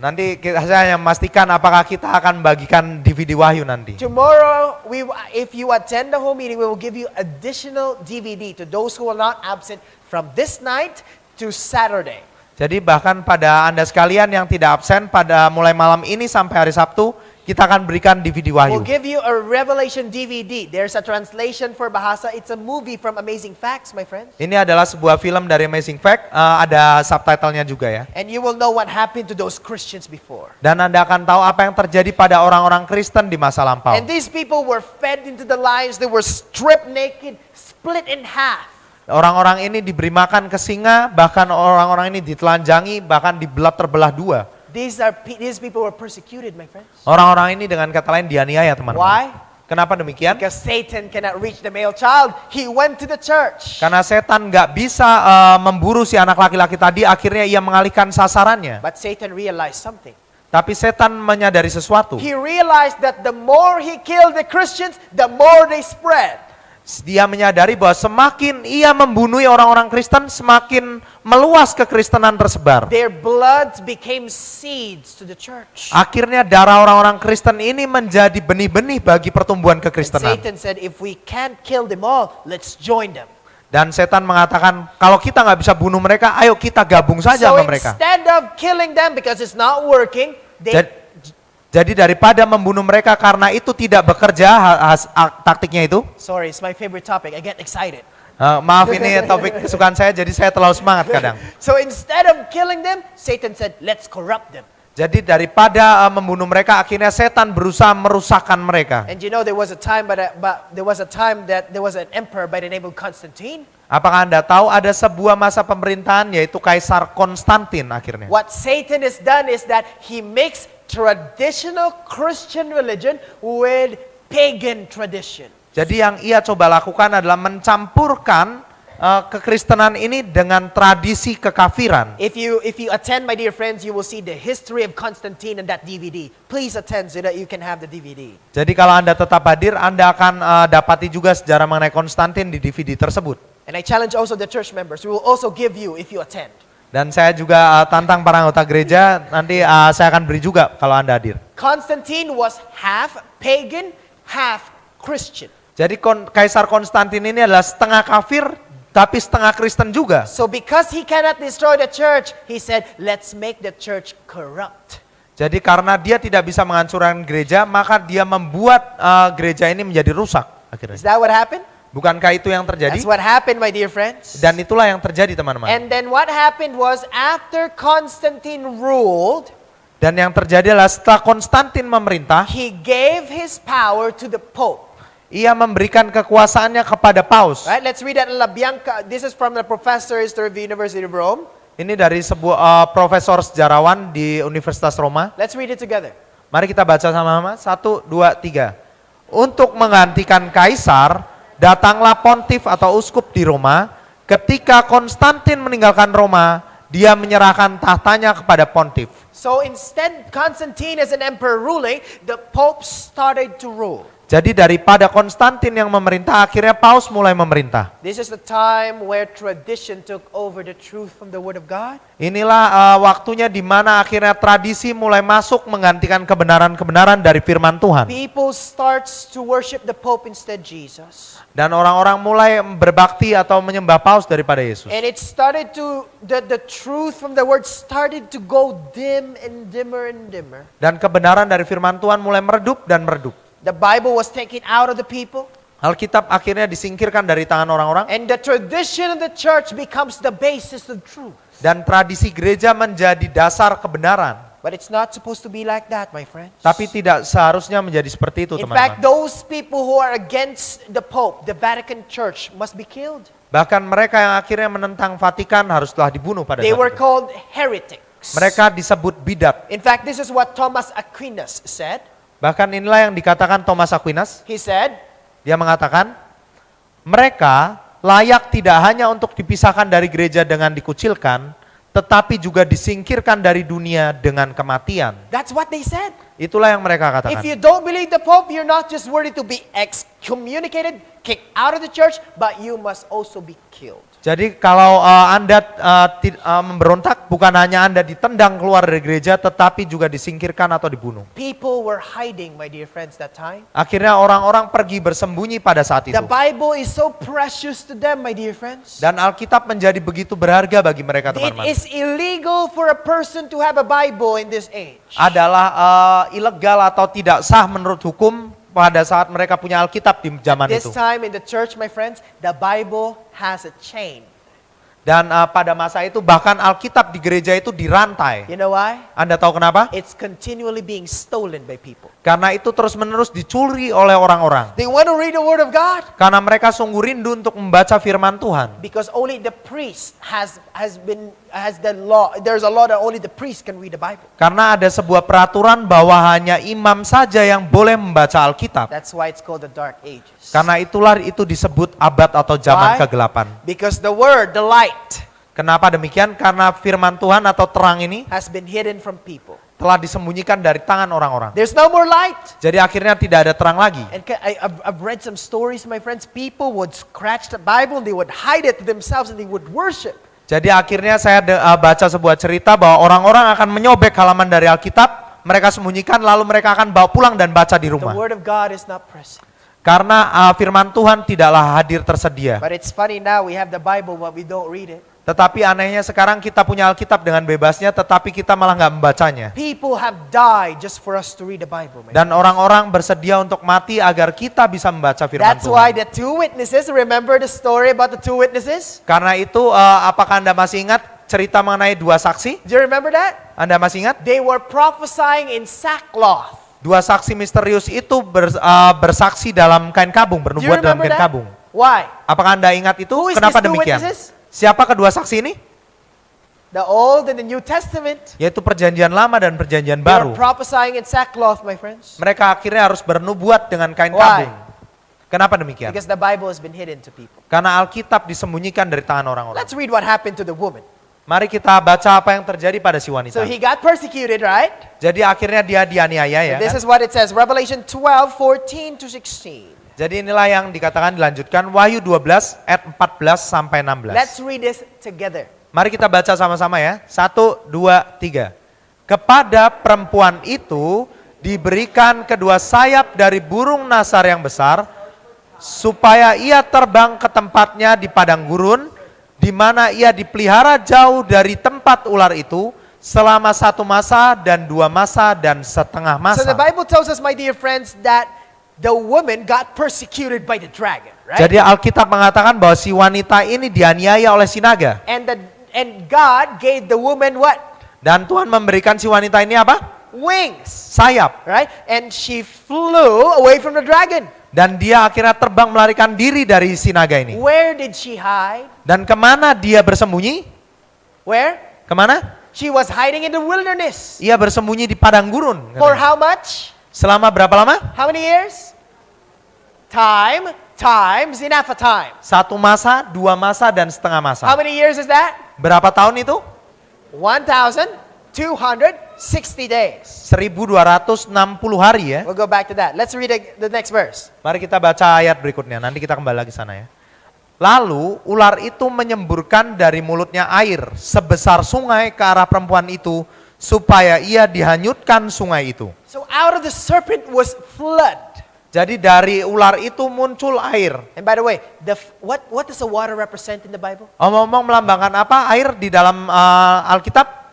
Nanti saya hanya memastikan apakah kita akan bagikan DVD Wahyu nanti. Tomorrow, if you attend the whole meeting, we will give you additional DVD to those who are not absent from this night to Saturday. Jadi bahkan pada Anda sekalian yang tidak absen pada mulai malam ini sampai hari Sabtu, kita akan berikan DVD Wahyu. We'll give you a Revelation DVD. There's a translation for Bahasa. It's a movie from Amazing Facts, my friends. Ini adalah sebuah film dari Amazing Fact, ada subtitlenya juga ya. And you will know what happened to those Christians before. Dan Anda akan tahu apa yang terjadi pada orang-orang Kristen di masa lampau. And these people were fed into the lions. They were stripped naked, split in half. Orang-orang ini diberi makan ke singa, bahkan orang-orang ini ditelanjangi, bahkan terbelah dua. These people were persecuted, my friends. Orang-orang ini dengan kata lain dianiaya, teman-teman. Why? Kenapa demikian? Because Satan cannot reach the male child. He went to the church. Karena setan nggak bisa memburu si anak laki-laki tadi, akhirnya ia mengalihkan sasarannya. But Satan realized something. Tapi setan menyadari sesuatu. He realized that the more he killed the Christians, the more they spread. Dia menyadari bahwa semakin ia membunuh orang-orang Kristen, semakin meluas kekristenan tersebar. Their bloods became seeds to the church. Akhirnya darah orang-orang Kristen ini menjadi benih-benih bagi pertumbuhan And kekristenan. Satan said, if we can't kill them all, let's join them. Dan setan mengatakan, kalau kita nggak bisa bunuh mereka, ayo kita gabung saja So sama mereka. instead of killing them because it's not working, Jadi daripada membunuh mereka karena itu tidak bekerja taktiknya itu. Sorry, it's my favorite topic. I get excited. Maaf, ini topik kesukaan saya, jadi saya terlalu semangat kadang. So instead of killing them, Satan said, let's corrupt them. Jadi daripada membunuh mereka, akhirnya setan berusaha merusakkan mereka. And you know there was a time that there was an emperor by the name of Constantine. Apakah Anda tahu ada sebuah masa pemerintahan yaitu Kaisar Konstantin akhirnya. What Satan has done is that he mixed traditional Christian religion with pagan tradition. Jadi yang ia coba lakukan adalah mencampurkan kekristenan ini dengan tradisi kekafiran. If you attend, my dear friends, you will see the history of Constantine in that DVD. Please attend so that you can have the DVD. Jadi kalau Anda tetap hadir, Anda akan dapati juga sejarah mengenai Konstantin di DVD tersebut. And I challenge also the church members. We will also give you if you attend. Dan saya juga tantang para anggota gereja, nanti saya akan beri juga kalau Anda hadir. Constantine was half pagan, half Christian. Jadi Kaisar Konstantin ini adalah setengah kafir, tapi setengah Kristen juga. So because he cannot destroy the church, he said, let's make the church corrupt. Jadi karena dia tidak bisa menghancurkan gereja, maka dia membuat gereja ini menjadi rusak akhirnya. Is that what happened? Bukankah itu yang terjadi? That's what happened, my dear friends. Dan itulah yang terjadi, teman-teman. And then what happened was after Constantine ruled, Dan yang terjadi adalah setelah Konstantin memerintah, he gave his power to the Pope. ia memberikan kekuasaannya kepada Paus. Right? Let's read that in La Bianca. This is from the professor history of the University of Rome. Ini dari sebuah profesor sejarawan di Universitas Roma. Let's read it together. Mari kita baca sama-sama. 1, 2, 3. Untuk menggantikan kaisar, datanglah pontif atau uskup di Roma. Ketika Konstantin meninggalkan Roma, dia menyerahkan tahtanya kepada pontif. So instead, Constantine as an emperor ruling, the Pope started to rule. Jadi daripada Konstantin yang memerintah, akhirnya Paus mulai memerintah. This is the time where tradition took over the truth from the Word of God. Inilah waktunya di mana akhirnya tradisi mulai masuk menggantikan kebenaran-kebenaran dari firman Tuhan. People starts to worship the Pope instead Jesus. Dan orang-orang mulai berbakti atau menyembah Paus daripada Yesus. And it started to, the truth from the Word started to go dim and dimmer and dimmer. Dan kebenaran dari firman Tuhan mulai meredup dan meredup. The Bible was taken out of the people. Alkitab akhirnya disingkirkan dari tangan orang-orang. And the tradition of the church becomes the basis of truth. Dan tradisi gereja menjadi dasar kebenaran. But it's not supposed to be like that, my friends. Tapi tidak seharusnya menjadi seperti itu, In fact, teman-teman. those people who are against the Pope, the Vatican Church, must be killed. Bahkan mereka yang akhirnya menentang Vatikan haruslah dibunuh pada They saat were itu. called heretics. Mereka disebut bidat. In fact, this is what Thomas Aquinas said. Bahkan inilah yang dikatakan Thomas Aquinas. He said, Dia mengatakan, mereka layak tidak hanya untuk dipisahkan dari gereja dengan dikucilkan, tetapi juga disingkirkan dari dunia dengan kematian. that's what they said. Itulah yang mereka If katakan. you don't believe the Pope, you're not just worthy to be excommunicated, kicked out of the church, but you must also be killed. Jadi kalau Anda memberontak, bukan hanya Anda ditendang keluar dari gereja, tetapi juga disingkirkan atau dibunuh. People were hiding, my dear friends, that time. Akhirnya orang-orang pergi bersembunyi pada saat itu. The Bible is so precious to them, my dear friends. Dan Alkitab menjadi begitu berharga bagi mereka, It teman-teman. is illegal for a person to have a Bible in this age. Adalah ilegal atau tidak sah menurut hukum pada saat mereka punya Alkitab di zaman This itu. time in the church, my friends, the Bible has a chain. Dan pada masa itu bahkan Alkitab di gereja itu dirantai. You know why? Anda tahu kenapa? It's continually being stolen by people. Karena itu terus-menerus dicuri oleh orang-orang. They want to read the Word of God Karena mereka sungguh rindu untuk membaca firman Tuhan. because only the priest has the law. There's a law that only the priest can read the Bible. Karena ada sebuah peraturan bahwa hanya imam saja yang boleh membaca Alkitab. That's why it's called the Dark Ages. Karena itulah itu disebut abad atau zaman Why? kegelapan. Because the Word, the light, Kenapa demikian? Karena firman Tuhan atau terang ini has been hidden from people. telah disembunyikan dari tangan orang-orang. There's no more light. Jadi akhirnya tidak ada terang lagi. And I've read some stories, my friends. People would scratch the Bible and they would hide it to themselves and they would worship. Jadi akhirnya saya baca sebuah cerita bahwa orang-orang akan menyobek halaman dari Alkitab, mereka sembunyikan lalu mereka akan bawa pulang dan baca di The rumah. Word of God is not present. Karena firman Tuhan tidaklah hadir tersedia. But it's funny now we have the Bible but we don't read it. Tetapi anehnya sekarang kita punya Alkitab dengan bebasnya, tetapi kita malah nggak membacanya. People have died just for us to read the Bible. My Dan orang-orang bersedia untuk mati agar kita bisa membaca firman That's why Tuhan. the two witnesses, remember the story about the two witnesses? Karena itu apakah Anda masih ingat cerita mengenai dua saksi? Do you remember that? Anda masih ingat? They were prophesying in sackcloth. Dua saksi misterius itu bersaksi dalam kain kabung, Do you bernubuat dalam remember kain that? kabung. Why? Apakah Anda ingat itu? Who is Kenapa these two demikian? witnesses? Siapa kedua saksi ini? The Old and the New Testament. Yaitu perjanjian lama dan perjanjian They were baru. prophesying in sackcloth, my friends. Mereka akhirnya harus bernubuat dengan kain Why? kabung. Kenapa demikian? Because the Bible has been hidden to people. Karena Alkitab disembunyikan dari tangan orang-orang. Let's read what happened to the woman. Mari kita baca apa yang terjadi pada si wanita. So he got persecuted, right? Jadi akhirnya dia dianiaya ya. This Kan? is what it says, Revelation 12:14 to 16. Jadi inilah yang dikatakan dilanjutkan Wahyu 12 ayat 14 sampai 16. Let's read this together. Mari kita baca sama-sama ya. 1, 2, 3. Kepada perempuan itu diberikan kedua sayap dari burung nasar yang besar, supaya ia terbang ke tempatnya di padang gurun, di mana ia dipelihara jauh dari tempat ular itu, selama 1 masa dan 2 masa dan setengah So the masa. Bible tells us, my dear friends, that the woman got persecuted by the dragon, right? Jadi Alkitab mengatakan bahwa si wanita ini dianiaya oleh si naga. And God gave the woman what? Dan Tuhan memberikan si wanita ini apa? Wings, Sayap. right? And she flew away from the dragon. Dan dia akhirnya terbang melarikan diri dari si naga ini. Where did she hide? Dan kemana dia bersembunyi? Where? Kemana? She was hiding in the wilderness. Ia bersembunyi di padang gurun. For how much? Selama berapa lama? How many years? time times enough a time. 1 masa, 2 masa, dan setengah masa. How many years is that? Berapa tahun itu? 1,260 days. 1260 hari ya. We'll go back to that. Let's read the next verse. Mari kita baca ayat berikutnya, nanti kita kembali lagi sana ya. Lalu ular itu menyemburkan dari mulutnya air sebesar sungai ke arah perempuan itu supaya ia dihanyutkan sungai itu. So out of the serpent was flood. Jadi dari ular itu muncul air. And by the way, what does the water represent in the Bible? Omong-omong melambangkan apa air di dalam Alkitab?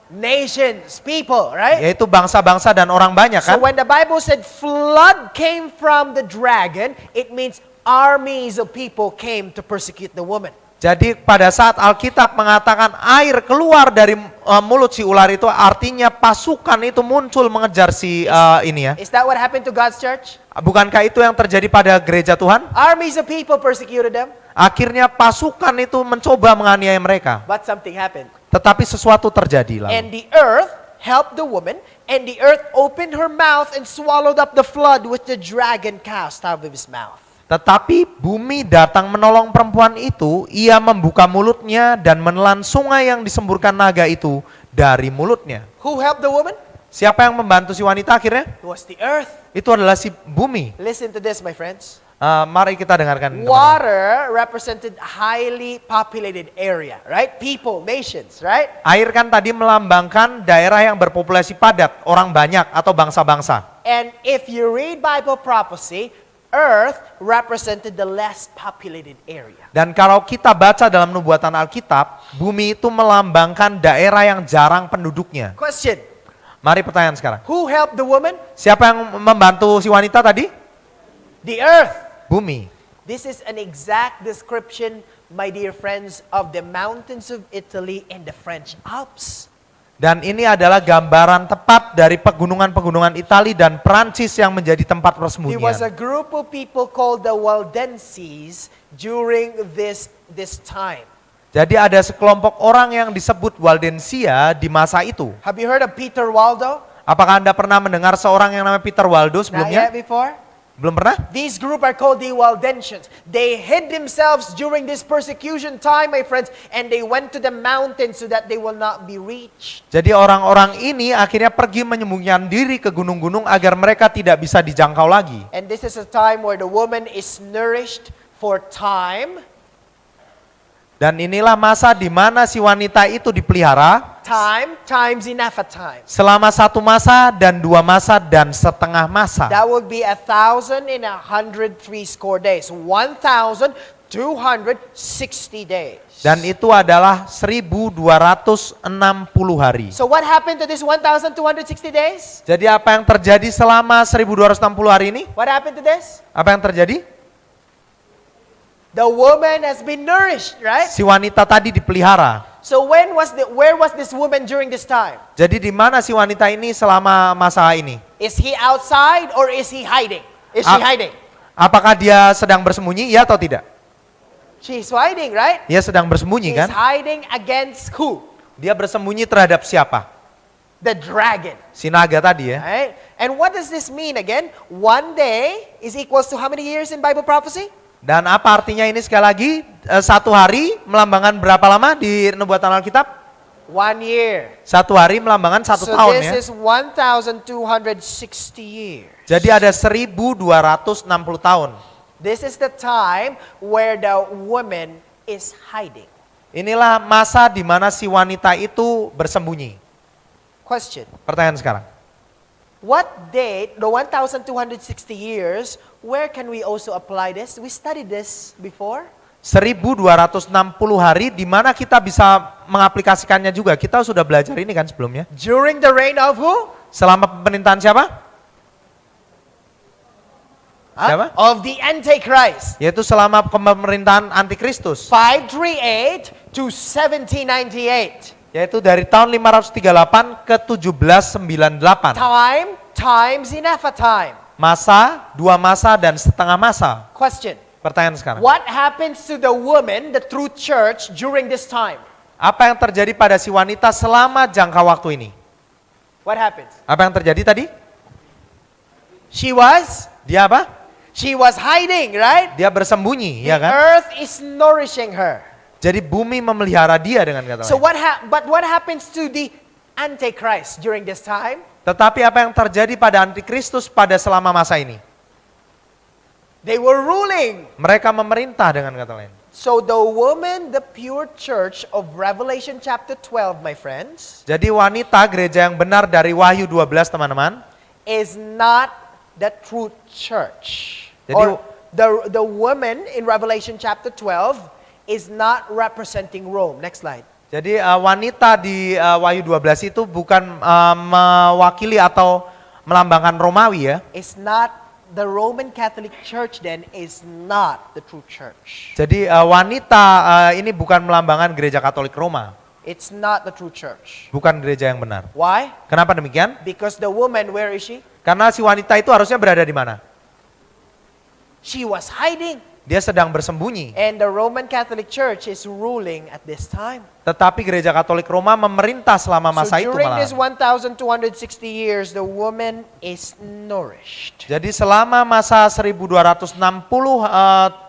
Nations, people, right? Yaitu bangsa-bangsa dan orang banyak So kan? when the Bible said flood came from the dragon, it means armies of people came to persecute the woman. Jadi pada saat Alkitab mengatakan air keluar dari mulut si ular itu artinya pasukan itu muncul mengejar si ini ya. Is that what happened to God's church? Bukankah itu yang terjadi pada gereja Tuhan? Armies of people persecuted them, Akhirnya pasukan itu mencoba menganiaya mereka. but something happened. Tetapi sesuatu terjadi lalu. And the earth helped the woman, and the earth opened her mouth and swallowed up the flood which the dragon cast out of his mouth. Tetapi bumi datang menolong perempuan itu, ia membuka mulutnya dan menelan sungai yang disemburkan naga itu dari mulutnya. Who helped the woman? Siapa yang membantu si wanita akhirnya? It was the earth. Itu adalah si bumi. Listen to this, my friends. Mari kita dengarkan. teman-teman. Water represented highly populated area, right? People, nations, right? Air kan tadi melambangkan daerah yang berpopulasi padat, orang banyak atau bangsa-bangsa. And if you read Bible prophecy, earth represented the less populated area. Dan kalau kita baca dalam nubuatan Alkitab, bumi itu melambangkan daerah yang jarang penduduknya. Question, Mari pertanyaan sekarang. who helped the woman? Siapa yang membantu si wanita tadi? The earth. Bumi. This is an exact description, my dear friends, of the mountains of Italy and the French Alps. Dan ini adalah gambaran tepat dari pegunungan-pegunungan Itali dan Prancis yang menjadi tempat There was a persembunyian. group of people called the Waldenses during this time. Jadi ada sekelompok orang yang disebut Waldensia di masa itu. Have you heard of Peter Waldo? Apakah Anda pernah mendengar seorang yang namanya Peter Waldo Not sebelumnya? yet before? Belum pernah? These group are called the Waldensians. They hid themselves during this persecution time, my friends, and they went to the mountains so that they will not be reached. Jadi orang-orang ini akhirnya pergi menyembunyikan diri ke gunung-gunung agar mereka tidak bisa dijangkau lagi. And this is a time where the woman is nourished for time, Dan inilah masa di mana si wanita itu dipelihara times enough a time. selama 1 masa dan 2 masa dan setengah masa. That would be 1,103 days. 1,260 days. Dan itu adalah 1260 hari. So what happened to this 1,260 days? Jadi apa yang terjadi selama 1260 hari ini? What happened to this? Apa yang terjadi? The woman has been nourished, right? Si wanita tadi dipelihara. So where was this woman during this time? Jadi di mana si wanita ini selama masa ini? Is he outside or is he hiding? Is she hiding? Apakah dia sedang bersembunyi? Ya atau tidak? She's hiding, right? Dia sedang bersembunyi She's kan? hiding against who? Dia bersembunyi terhadap siapa? The dragon, Si naga tadi ya. right? And what does this mean again? One day is equals to how many years in Bible prophecy? Dan apa artinya ini sekali lagi? 1 hari melambangkan berapa lama di nubuatan Alkitab? 1 year. 1 hari melambangkan 1 So tahun this ya. is 1,260 years. Jadi ada 1260 tahun. This is the time where the woman is hiding. Inilah masa di mana si wanita itu bersembunyi. Question. Pertanyaan sekarang. What date, the 1,260 years, where can we also apply this? We studied this before. 1260 hari di mana kita bisa mengaplikasikannya juga. Kita sudah belajar ini kan sebelumnya. During the reign of who? Selama pemerintahan siapa? Siapa? Of the Antichrist. Yaitu selama pemerintahan Antikristus. 538 to 1798. Yaitu dari tahun 538 ke 1798. Times enough a time. Masa, 2 masa, dan setengah masa. Question. Pertanyaan sekarang. What happens to the woman, the true church, during this time? Apa yang terjadi pada si wanita selama jangka waktu ini? What happens? Apa yang terjadi tadi? She was She was hiding, right? Dia bersembunyi, The ya kan? earth is nourishing her. Jadi bumi memelihara dia dengan kata So lain. what happens to the Antichrist during this time? Tetapi apa yang terjadi pada antikristus pada selama masa ini? They were ruling. Mereka memerintah dengan kata lain. So the woman, the pure church of Revelation chapter 12, my friends, Jadi wanita gereja yang benar dari Wahyu 12 teman-teman, is not the true church. Jadi- Or the woman in Revelation chapter 12 is not representing Rome. Next slide. jadi wanita di Wahyu 12 itu bukan mewakili atau melambangkan Romawi ya. It's not the Roman Catholic Church then is not the true church. Jadi wanita ini bukan melambangkan gereja Katolik Roma, It's not the true church. bukan gereja yang benar. Why? Kenapa demikian? Because the woman, where is she? Karena si wanita itu harusnya berada di mana? She was hiding. Dia sedang bersembunyi. And the Roman Catholic Church is ruling at this time. Tetapi gereja Katolik Roma memerintah selama masa So itu during this malah. 1260 years, the woman is nourished. Jadi selama masa 1260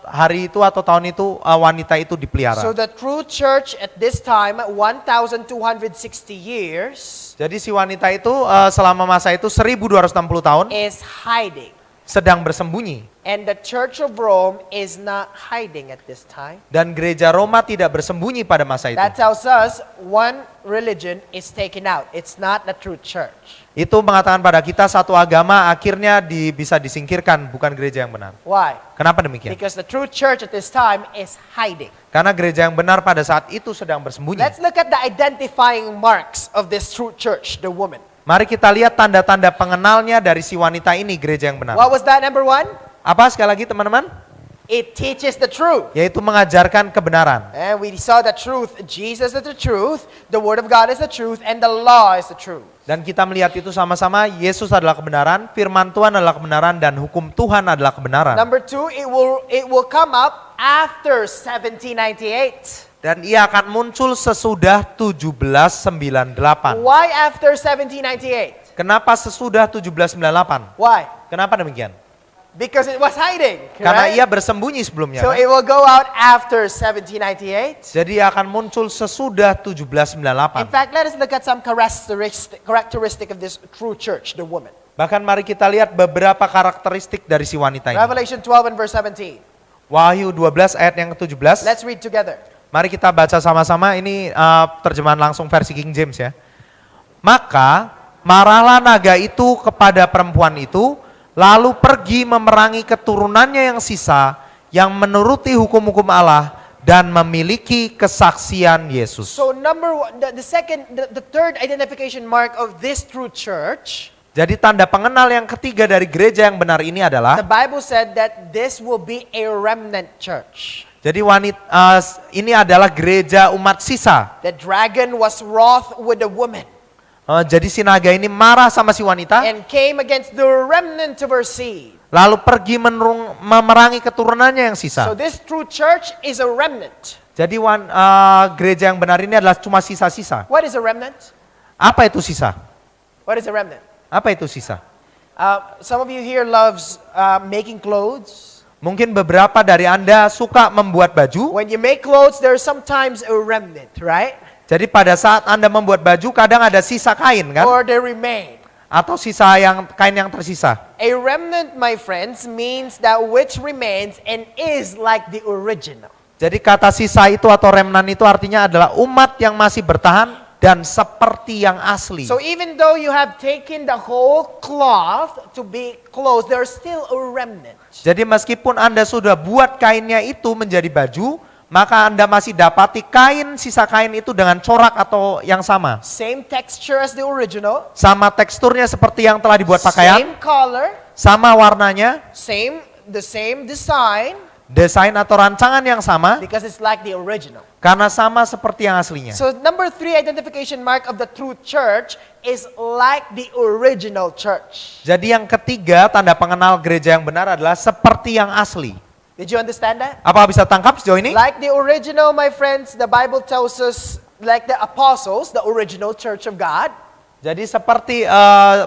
hari itu atau tahun itu wanita itu dipelihara. So the true church at this time, 1260 years, Jadi si wanita itu selama masa itu 1260 tahun is hiding. sedang bersembunyi. And the Church of Rome is not hiding at this time. Dan gereja Roma tidak bersembunyi pada masa itu. That tells us one religion is taken out. It's not the true church. Itu mengatakan pada kita satu agama akhirnya bisa disingkirkan, bukan gereja yang benar. Why? Kenapa demikian? Because the true church at this time is hiding. Karena gereja yang benar pada saat itu sedang bersembunyi. Let's look at the identifying marks of this true church, the woman. Mari kita lihat tanda-tanda pengenalnya dari si wanita ini, gereja yang benar. What was that, number one? Apa sekali lagi teman-teman? It teaches the truth. Yaitu mengajarkan kebenaran. And we saw the truth. Jesus is the truth, the Word of God is the truth, and the law is the truth. Dan kita melihat itu sama-sama, Yesus adalah kebenaran, firman Tuhan adalah kebenaran, dan hukum Tuhan adalah kebenaran. Number two, it will come up after 1798. Dan ia akan muncul sesudah 1798. Why after 1798? Kenapa sesudah 1798? Why? Kenapa demikian? Because it was hiding. Karena Right? ia bersembunyi sebelumnya. So Kan? it will go out after 1798. Jadi ia akan muncul sesudah In 1798. fact, let us look at some characteristic of this true church, the woman. Bahkan mari kita lihat beberapa karakteristik dari si wanita ini. Revelation 12 and verse 17. Wahyu 12 ayat yang ke-17. Let's read together. Mari kita baca sama-sama, ini terjemahan langsung versi King James ya. Maka marahlah naga itu kepada perempuan itu, lalu pergi memerangi keturunannya yang sisa, yang menuruti hukum-hukum Allah dan memiliki kesaksian Yesus. So number one, the third identification mark of this true church, Jadi tanda pengenal yang ketiga dari gereja yang benar ini the adalah, Bible said that this will be a remnant church. jadi ini adalah gereja umat sisa. The dragon was wroth with the woman Jadi si naga ini marah sama si wanita, and came against the remnant of her seed. lalu pergi memerangi keturunannya yang So sisa. this true church is a remnant. Jadi gereja yang benar ini adalah cuma sisa-sisa. What is a remnant? Apa itu sisa? What is a remnant? Apa itu sisa? Some of you here loves making clothes. Mungkin beberapa dari Anda suka membuat baju. When you make clothes, there's sometimes a remnant, right? Jadi pada saat Anda membuat baju kadang ada sisa kain kan? Or they remain. Atau kain yang tersisa. A remnant, my friends, means that which remains and is like the original. Jadi kata sisa itu atau remnant itu artinya adalah umat yang masih bertahan dan seperti yang asli. So even though you have taken the whole cloth to be clothes, there's still a remnant. Jadi meskipun Anda sudah buat kainnya itu menjadi baju, maka Anda masih dapati sisa kain itu dengan corak atau yang sama. Same texture as the original, Sama teksturnya seperti yang telah dibuat pakaian, same color, sama warnanya, the same design, desain atau rancangan yang sama, because it's like the original. karena sama seperti yang aslinya. So number 3 identification mark of the true church is like the original church. Jadi yang ketiga tanda pengenal gereja yang benar adalah seperti yang asli. Did you understand that? Apa bisa tangkap sejauh ini? Like the original, my friends, the Bible tells us, like the apostles, the original church of God, Jadi seperti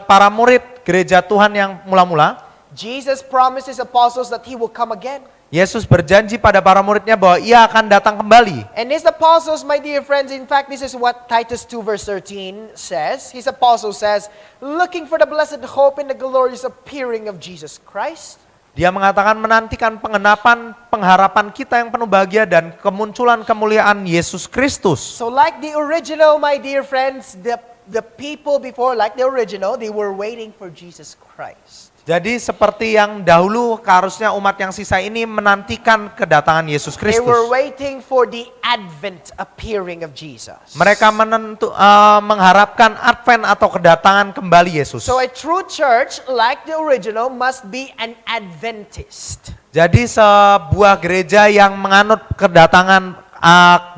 para murid gereja Tuhan yang mula-mula, Jesus promised his apostles that he will come again. Yesus berjanji pada para muridnya bahwa ia akan datang kembali. And his apostles, my dear friends, in fact, this is what Titus 2 verse 13 says. His apostle says, looking for the blessed hope in the glorious appearing of Jesus Christ. Dia mengatakan menantikan pengenapan pengharapan kita yang penuh bahagia dan kemunculan kemuliaan Yesus Kristus. So like the original, my dear friends, the people before, like the original, they were waiting for Jesus Christ. Jadi seperti yang dahulu harusnya umat yang sisa ini menantikan kedatangan Yesus They were Kristus. waiting for the advent appearing of Jesus. Mereka mengharapkan advent atau kedatangan kembali Yesus. So a true church, like the original, must be an Adventist. Jadi sebuah gereja yang menganut kedatangan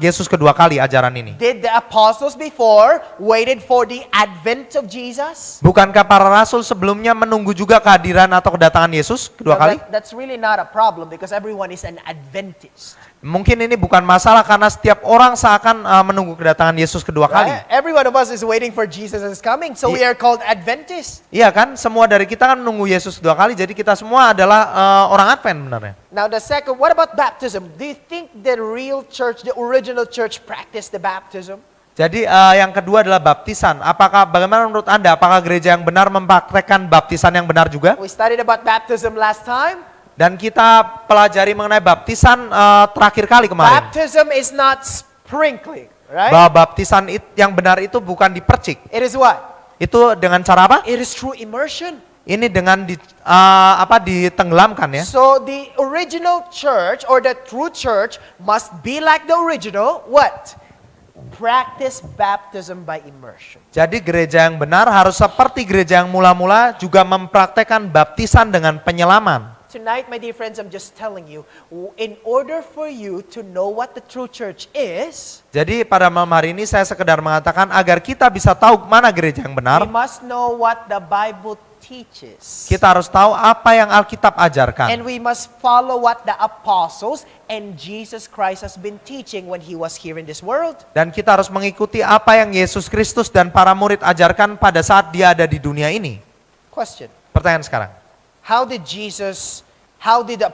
Yesus kedua kali ajaran ini. Did the apostles before waited for the advent of Jesus? Bukankah para rasul sebelumnya menunggu juga kehadiran atau kedatangan Yesus kedua Well, kali? that's really not a problem because everyone is an Adventist. Mungkin ini bukan masalah karena setiap orang seakan menunggu kedatangan Yesus kedua kali. Right? Every one of us is waiting for Jesus is coming, so we are called Adventists. Iya kan, semua dari kita kan menunggu Yesus kedua kali, jadi kita semua adalah orang Advent benar. Now the second, what about baptism? Do you think the real church, the original church practiced the baptism? Jadi yang kedua adalah baptisan. Bagaimana menurut Anda, apakah gereja yang benar mempraktekkan baptisan yang benar juga? We studied about baptism last time. Dan kita pelajari mengenai baptisan terakhir kali kemarin. Baptism is not sprinkling, right? Bahwa baptisan yang benar itu bukan dipercik. It is what? Itu dengan cara apa? It is through immersion. Ini dengan ditenggelamkan ya. So the original church or the true church must be like the original, what? Practice baptism by immersion. Jadi gereja yang benar harus seperti gereja yang mula-mula juga mempraktekkan baptisan dengan penyelaman. Tonight, my dear friends, I'm just telling you, in order for you to know what the true church is, Jadi pada malam hari ini saya sekedar mengatakan agar kita bisa tahu mana gereja yang benar, we must know what the Bible teaches. kita harus tahu apa yang Alkitab And ajarkan. we must follow what the apostles and Jesus Christ has been teaching when he was here in this world. Dan kita harus mengikuti apa yang Yesus Kristus dan para murid ajarkan pada saat dia ada di dunia ini. Question. Pertanyaan sekarang. What did the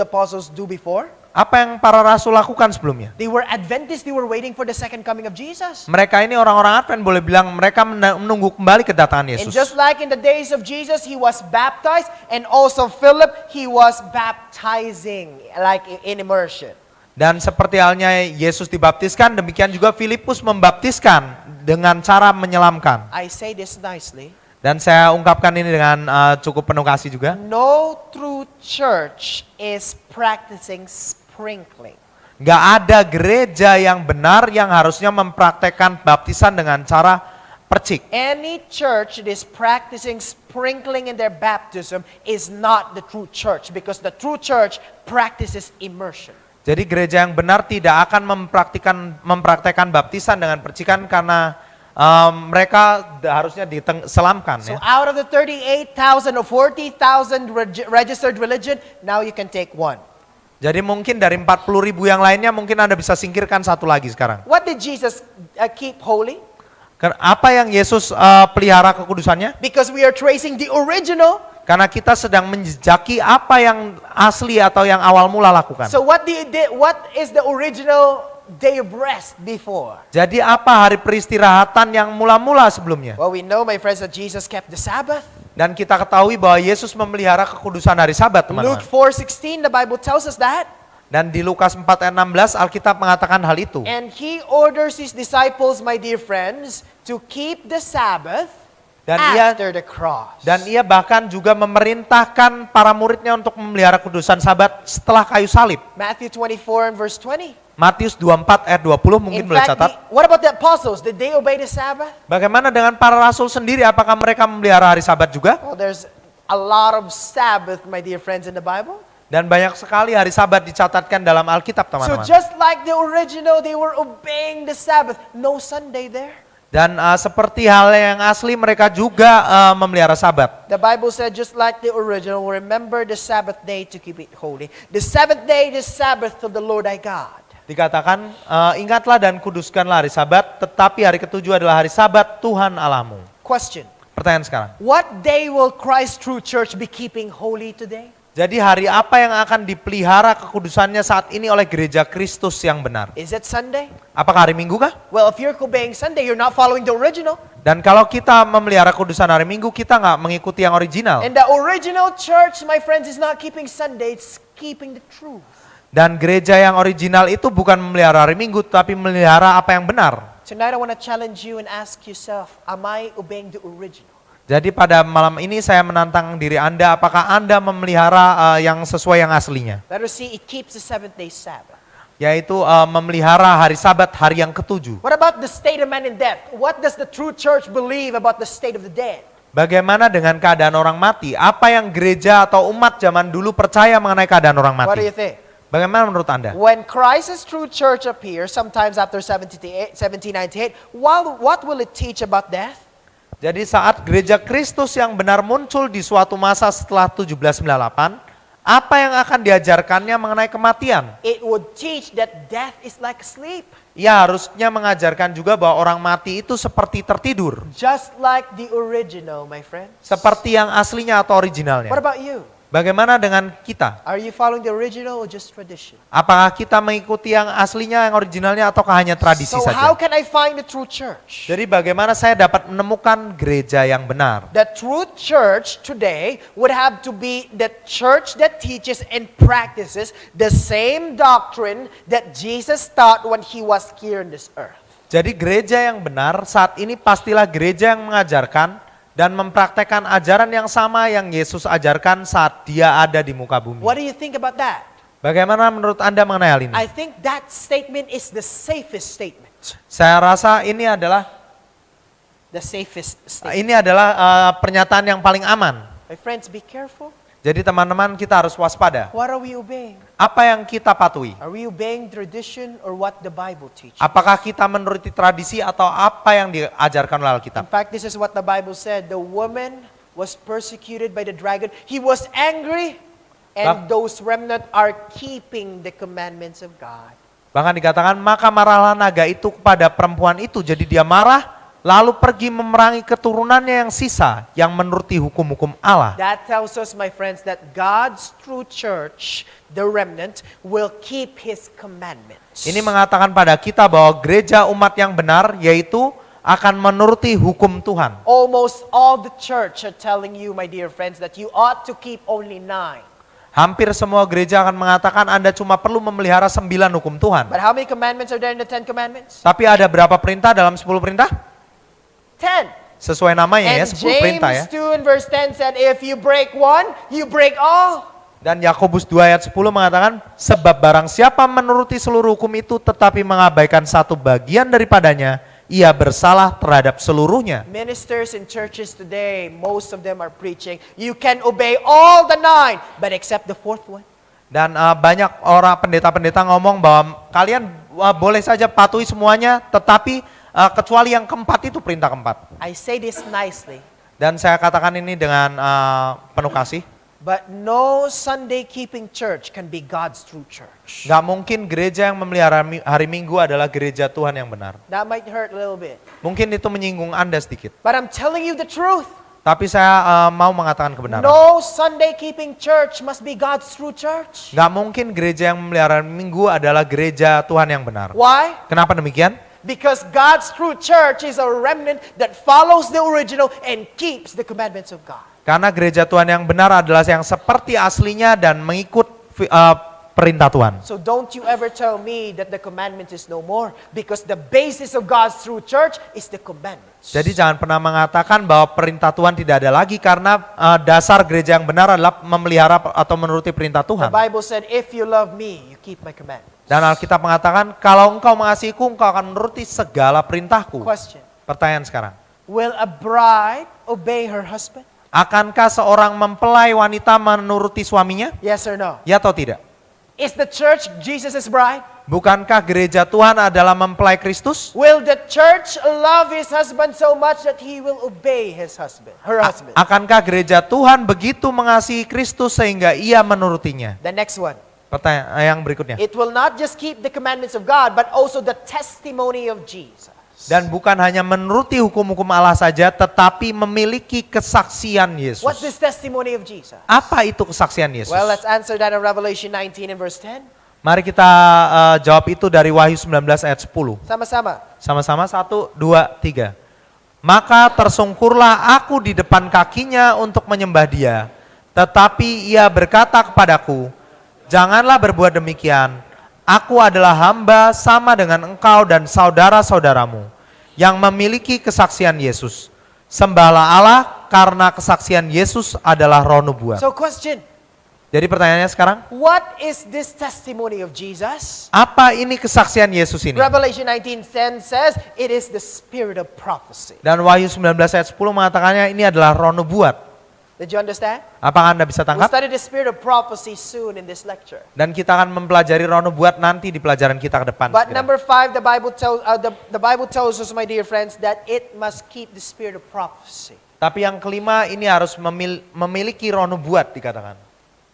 apostles do before? Apa yang para rasul lakukan sebelumnya? They were Adventists, they were waiting for the second coming of Jesus. Mereka ini orang-orang Advent, boleh bilang mereka menunggu kembali kedatangan And Yesus. just like in the days of Jesus, he was baptized, and also Philip, he was baptizing, like in immersion. Dan seperti halnya Yesus dibaptiskan, demikian juga Filipus membaptiskan dengan cara menyelamkan. I say this nicely. Dan saya ungkapkan ini dengan cukup penuh kasih juga. No true church is practicing sprinkling. Nggak ada gereja yang benar yang harusnya mempraktekkan baptisan dengan cara percik. Any church that is practicing sprinkling in their baptism is not the true church, because the true church practices immersion. Jadi gereja yang benar tidak akan mempraktekkan baptisan dengan percikan karena mereka harusnya diselamkan. So Ya. out of the 38,000 or 40,000 registered religion, now you can take one. Jadi mungkin dari 40.000 yang lainnya mungkin Anda bisa singkirkan satu lagi sekarang. What did Jesus keep holy? Apa yang Yesus pelihara kekudusannya? Because we are tracing the original. Karena kita sedang menjejaki apa yang asli atau yang awal mula lakukan. So what is the original day of rest before? Jadi apa hari peristirahatan yang mula-mula sebelumnya? Well, we know, my friends, that Jesus kept the Sabbath. Dan kita ketahui bahwa Yesus memelihara kekudusan hari Sabat, teman-teman. Luke 4:16, the Bible tells us that. Dan di Lukas 4 ayat 16 Alkitab mengatakan hal itu. And he orders his disciples, my dear friends, to keep the Sabbath after the cross. Dan ia bahkan juga memerintahkan para muridnya untuk memelihara kekudusan Sabat setelah kayu salib. Matthew 24 and verse 20. Matius 24 ayat 20 mungkin In boleh fact, catat. what about the apostles? Did they obey the Sabbath? Bagaimana dengan para rasul sendiri? Apakah mereka memelihara hari Sabat juga? Well, there's a lot of Sabbath, my dear friends, in the Bible. Dan banyak sekali hari Sabat dicatatkan dalam Alkitab, So teman-teman. just like the original, they were obeying the Sabbath. No Sunday there. Dan seperti hal yang asli mereka juga memelihara Sabat. The Bible said just like the original, remember the Sabbath day to keep it holy. The seventh day is Sabbath of the Lord thy God. Dikatakan, ingatlah dan kuduskanlah hari Sabat, tetapi hari ketujuh adalah hari Sabat Tuhan Allahmu. Question. Pertanyaan sekarang. What day will Christ True Church be keeping holy today? Jadi hari apa yang akan dipelihara kekudusannya saat ini oleh gereja Kristus yang benar? Is it Sunday? Apakah hari Minggu kah? Well, if you're obeying Sunday, you're not following the original. Dan kalau kita memelihara kudusan hari Minggu, kita nggak mengikuti yang original. And the original church, my friends, is not keeping Sunday, it's keeping the truth. Dan gereja yang original itu bukan memelihara hari Minggu, tapi memelihara apa yang benar. Tonight I want to challenge you and ask yourself, am I obeying the original? Jadi pada malam ini saya menantang diri Anda, apakah Anda memelihara yang sesuai yang aslinya? Let us see, it keeps the seventh-day Sabbath. Yaitu memelihara hari Sabat, hari yang ketujuh. What about the state of man in death? What does the true church believe about the state of the dead? Bagaimana dengan keadaan orang mati? Apa yang gereja atau umat zaman dulu percaya mengenai keadaan orang What do mati? you think? Bagaimana menurut Anda? When Christ's true church appears, sometimes after 1798, what will it teach about death? Jadi saat gereja Kristus yang benar muncul di suatu masa setelah 1798, apa yang akan diajarkannya mengenai kematian? It would teach that death is like sleep. Ia harusnya mengajarkan juga bahwa orang mati itu seperti tertidur. Just like the original, my friends. Seperti yang aslinya atau originalnya. What about you? Bagaimana dengan kita? Are you following the original or just tradition? Apakah kita mengikuti yang aslinya, yang originalnya, ataukah hanya tradisi So saja? how can I find the true church? Jadi bagaimana saya dapat menemukan gereja yang benar? The true church today would have to be the church that teaches and practices the same doctrine that Jesus taught when he was here on this earth. Jadi gereja yang benar saat ini pastilah gereja yang mengajarkan dan mempraktekkan ajaran yang sama yang Yesus ajarkan saat dia ada di muka bumi. What do you think about that? Bagaimana menurut Anda mengenai hal ini? I think that statement is the safest statement. Saya rasa ini adalah The safest statement. pernyataan yang paling aman. My friends, be careful. Jadi teman-teman, kita harus waspada. What are we obeying? Apa yang kita patuhi? Are we obeying tradition or what the Bible teaches? Apakah kita menuruti tradisi atau apa yang diajarkan oleh In Alkitab? fact, this is what the Bible said. The woman was persecuted by the dragon. He was angry, and those remnant are keeping the commandments of God. Bahkan dikatakan, maka marahlah naga itu kepada perempuan itu. Jadi dia marah, lalu pergi memerangi keturunannya yang sisa, yang menuruti hukum-hukum Allah. That tells us, my friends, that God's true church, the remnant, will keep His commandments. Ini mengatakan pada kita bahwa gereja umat yang benar, yaitu akan menuruti hukum Tuhan. Almost all the church are telling you, my dear friends, that you ought to keep only 9. Hampir semua gereja akan mengatakan Anda cuma perlu memelihara 9 hukum Tuhan. But how many commandments are there in the 10 commandments? Tapi ada berapa perintah dalam 10 perintah? 10. Sesuai namanya ya, And 10 perintah ya. James 2 and verse 10 said, if you break one, you break all. Dan Yakobus 2 ayat 10 mengatakan, sebab barang siapa menuruti seluruh hukum itu tetapi mengabaikan satu bagian daripadanya, ia bersalah terhadap seluruhnya. Ministers in churches today, most of them are preaching, you can obey all the 9, but except the 4th one. Dan banyak orang pendeta-pendeta ngomong bahwa kalian boleh saja patuhi semuanya, tetapi kecuali yang keempat itu perintah keempat. I say this nicely, Dan saya katakan ini dengan penuh kasih. but no Sunday keeping church can be God's true church. Gak mungkin gereja yang memelihara hari Minggu adalah gereja Tuhan yang benar. That might hurt a little bit, Mungkin itu menyinggung Anda sedikit. but I'm telling you the truth. Tapi saya mau mengatakan kebenaran. No Sunday keeping church must be God's true church. Gak mungkin gereja yang memelihara hari Minggu adalah gereja Tuhan yang benar. Why? Kenapa demikian? Because God's true church is a remnant that follows the original and keeps the commandments of God. Karena gereja Tuhan yang benar adalah yang seperti aslinya dan mengikut perintah Tuhan. So don't you ever tell me that the commandment is no more, because the basis of God's true church is the commandments. Jadi jangan pernah mengatakan bahwa perintah Tuhan tidak ada lagi, karena dasar gereja yang benar adalah memelihara atau menuruti perintah The Tuhan. Bible said, if you love me, you keep my commandments. Dan Alkitab mengatakan, kalau engkau mengasihiku, engkau akan menuruti segala perintahku. Question, Pertanyaan sekarang, will a bride obey her husband? akankah seorang mempelai wanita menuruti suaminya? Yes or no? Ya atau tidak? Is the church Jesus' bride? Bukankah gereja Tuhan adalah mempelai Kristus? Will the church love his husband so much that he will obey his husband, her husband? Akankah gereja Tuhan begitu mengasihi Kristus sehingga ia menurutinya? The next one. Pertanyaan yang berikutnya. It will not just keep the commandments of God, but also the testimony of Jesus. Dan bukan hanya menuruti hukum-hukum Allah saja, tetapi memiliki kesaksian Yesus. What's this testimony of Jesus? Apa itu kesaksian Yesus? Well, let's answer that in Revelation 19 and verse 10. Mari kita jawab itu dari Wahyu 19 ayat 10. Sama-sama. Sama-sama 1, 2, 3. Maka tersungkurlah aku di depan kakinya untuk menyembah dia. Tetapi ia berkata kepadaku, janganlah berbuat demikian. Aku adalah hamba sama dengan engkau dan saudara-saudaramu yang memiliki kesaksian Yesus. Sembahlah Allah karena kesaksian Yesus adalah roh nubuat. So question, Jadi pertanyaannya sekarang, what is this testimony of Jesus? apa ini kesaksian Yesus ini? Revelation 19:10 says it is the spirit of prophecy. Dan Wahyu 19 ayat 10 mengatakannya ini adalah roh nubuat. Did you understand? Apakah Anda bisa We'll tangkap? study the spirit of prophecy soon in this lecture. Dan kita akan mempelajari roh nubuat nanti di pelajaran kita ke depan. But segera. number 5, the Bible tells us, my dear friends, that it must keep the spirit of prophecy. Tapi yang kelima ini harus memiliki roh nubuat dikatakan.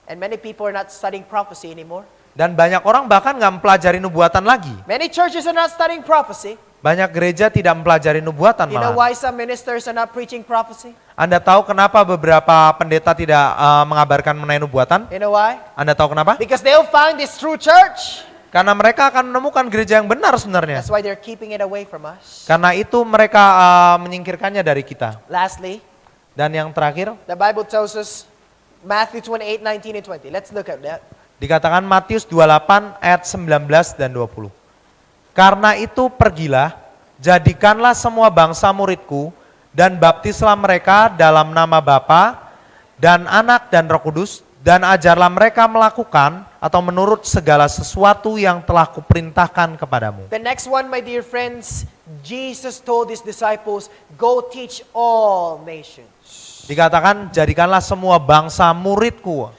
And many people are not studying prophecy anymore. Dan banyak orang bahkan nggak mempelajari nubuatan lagi. Many churches are not studying prophecy. Banyak gereja tidak mempelajari nubuatan You know malah. why some ministers are not preaching prophecy? Anda tahu kenapa beberapa pendeta tidak mengabarkan mengenai nubuatan? You know why? Anda tahu kenapa? Because they'll find this true church. Karena mereka akan menemukan gereja yang benar sebenarnya. That's why they're keeping it away from us. Karena itu mereka menyingkirkannya dari kita. Lastly, Dan yang terakhir, the Bible tells us Matthew 28:19 and 20. Let's look at that. dikatakan Matius 28 ayat 19 dan 20. Karena itu pergilah, jadikanlah semua bangsa muridku, dan baptislah mereka dalam nama Bapa dan Anak dan Roh Kudus, dan ajarlah mereka melakukan atau menurut segala sesuatu yang telah kuperintahkan kepadamu. The next one, my dear friends, Jesus told his disciples, go teach all nations. Dikatakan jadikanlah semua bangsa muridku.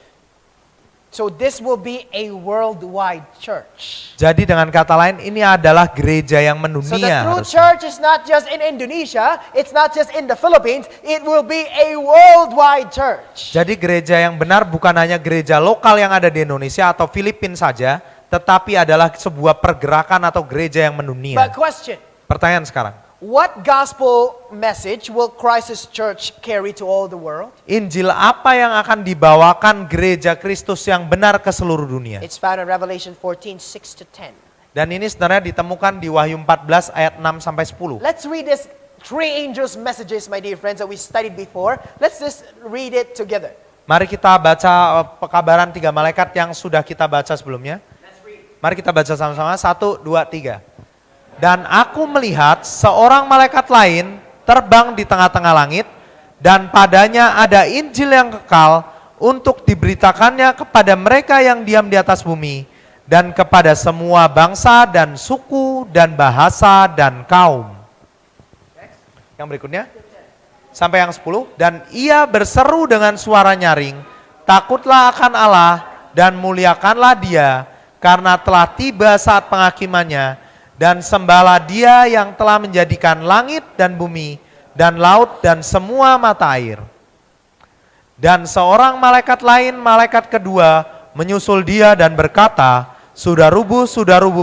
So this will be a worldwide church. Jadi dengan kata lain ini adalah gereja yang So the mendunia. true harusnya. church is not just in Indonesia, it's not just in the Philippines, it will be a worldwide church. Jadi gereja yang benar bukan hanya gereja lokal yang ada di Indonesia atau Filipina saja, tetapi adalah sebuah pergerakan atau gereja yang mendunia. But question, Pertanyaan sekarang, what gospel message will Christ's church carry to all the world? Injil apa yang akan dibawakan gereja Kristus yang benar ke seluruh dunia? It's found in Revelation 14:6 to 10. Dan ini sebenarnya ditemukan di Wahyu 14 ayat 6 sampai 10. Let's read this three angels' messages, my dear friends, that we studied before. Let's just read it together. Mari kita baca pekabaran 3 malaikat yang sudah kita baca sebelumnya. Mari kita baca sama-sama, 1, 2, 3. Dan aku melihat seorang malaikat lain terbang di tengah-tengah langit, dan padanya ada Injil yang kekal untuk diberitakannya kepada mereka yang diam di atas bumi, dan kepada semua bangsa dan suku dan bahasa dan kaum. Yang berikutnya, sampai yang 10. Dan ia berseru dengan suara nyaring, takutlah akan Allah dan muliakanlah Dia, karena telah tiba saat penghakimannya, dan sembahlah Dia yang telah menjadikan langit dan bumi dan laut dan semua mata air. Dan seorang malaikat lain, malaikat kedua, menyusul Dia dan berkata, sudah rubuh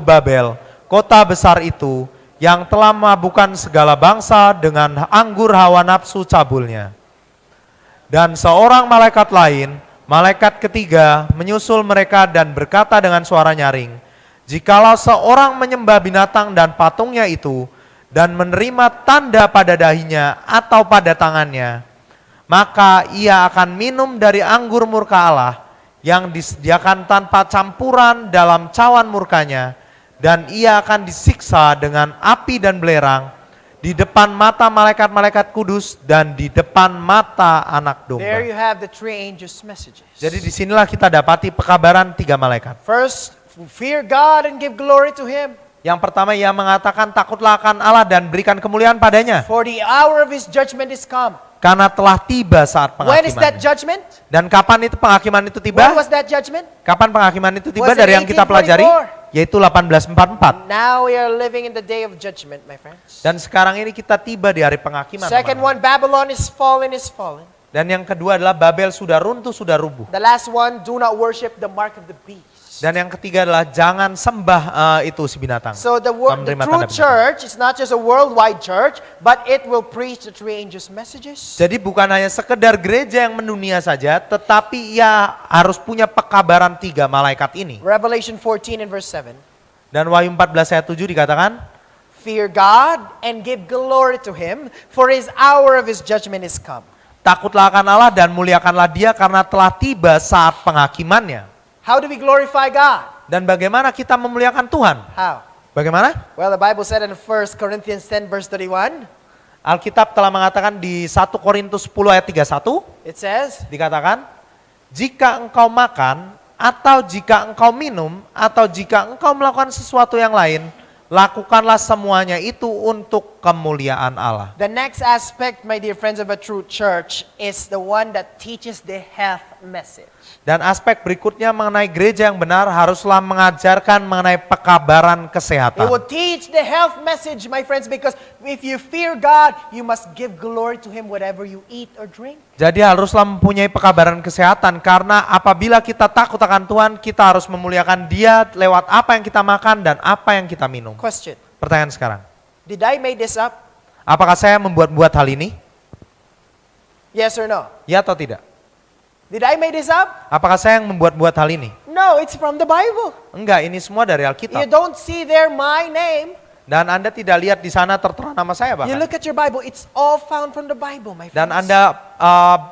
Babel, kota besar itu, yang telah memabukkan segala bangsa dengan anggur hawa nafsu cabulnya. Dan seorang malaikat lain, malaikat ketiga, menyusul mereka dan berkata dengan suara nyaring, jikalau seorang menyembah binatang dan patungnya itu, dan menerima tanda pada dahinya atau pada tangannya, maka ia akan minum dari anggur murka Allah, yang disediakan tanpa campuran dalam cawan murkanya, dan ia akan disiksa dengan api dan belerang, di depan mata malaikat-malaikat kudus, dan di depan mata anak There domba. you have the three angels' messages. Jadi disinilah kita dapati pekabaran 3 malaikat. First, fear God and give glory to Him. Yang pertama ia mengatakan takutlah akan Allah dan berikan kemuliaan padanya. For the hour of His judgment is come. Karena telah tiba saat When is that penghakiman. judgment? Dan kapan itu penghakiman itu tiba? When was that judgment? Kapan penghakiman itu tiba Was it dari yang kita pelajari? 1844? Yaitu 1844. Now we are living in the day of judgment, my friends. Dan sekarang ini kita tiba di hari penghakiman. Second teman-teman. one, Babylon is fallen, is fallen. Dan yang kedua adalah Babel sudah runtuh, sudah rubuh. The last one, do not worship the mark of the beast. Dan yang ketiga adalah jangan sembah itu si binatang. So the Menerima true tanda binatang. church is not just a worldwide church, but it will preach the three angels' messages. Jadi bukan hanya sekedar gereja yang mendunia saja, tetapi ia harus punya pekabaran 3 malaikat ini. Revelation 14 and verse 7. Dan Wahyu 14 ayat 7 dikatakan, Fear God and give glory to him, for his hour of his judgment is come. takutlah akan Allah dan muliakanlah Dia karena telah tiba saat penghakimannya. How do we glorify God? Dan bagaimana kita memuliakan Tuhan? How? Bagaimana? Well, the Bible said in 1 Corinthians 10 verse 31, Alkitab telah mengatakan di 1 Korintus 10 ayat 31, it says, dikatakan, jika engkau makan, atau jika engkau minum, atau jika engkau melakukan sesuatu yang lain, lakukanlah semuanya itu untuk kemuliaan Allah. the next aspect, my dear friends, of a true church is the one that teaches the health message. Dan aspek berikutnya mengenai gereja yang benar haruslah mengajarkan mengenai pekabaran It kesehatan. will teach the health message, my friends, because if you fear God, you must give glory to him whatever you eat or drink. Jadi haruslah mempunyai pekabaran kesehatan karena apabila kita takut akan Tuhan, kita harus memuliakan Dia lewat apa yang kita makan dan apa yang kita minum. Question, Pertanyaan sekarang, did I make this up? apakah saya membuat-buat hal ini? Yes or no? Ya atau tidak? Did I make this up? Apakah saya yang membuat-buat hal ini? No, it's from the Bible. Enggak, ini semua dari You Alkitab. don't see there my name. Dan Anda tidak lihat di sana tertera nama saya You bahkan. look at your Bible, it's all found from the Bible, my Dan friends. Anda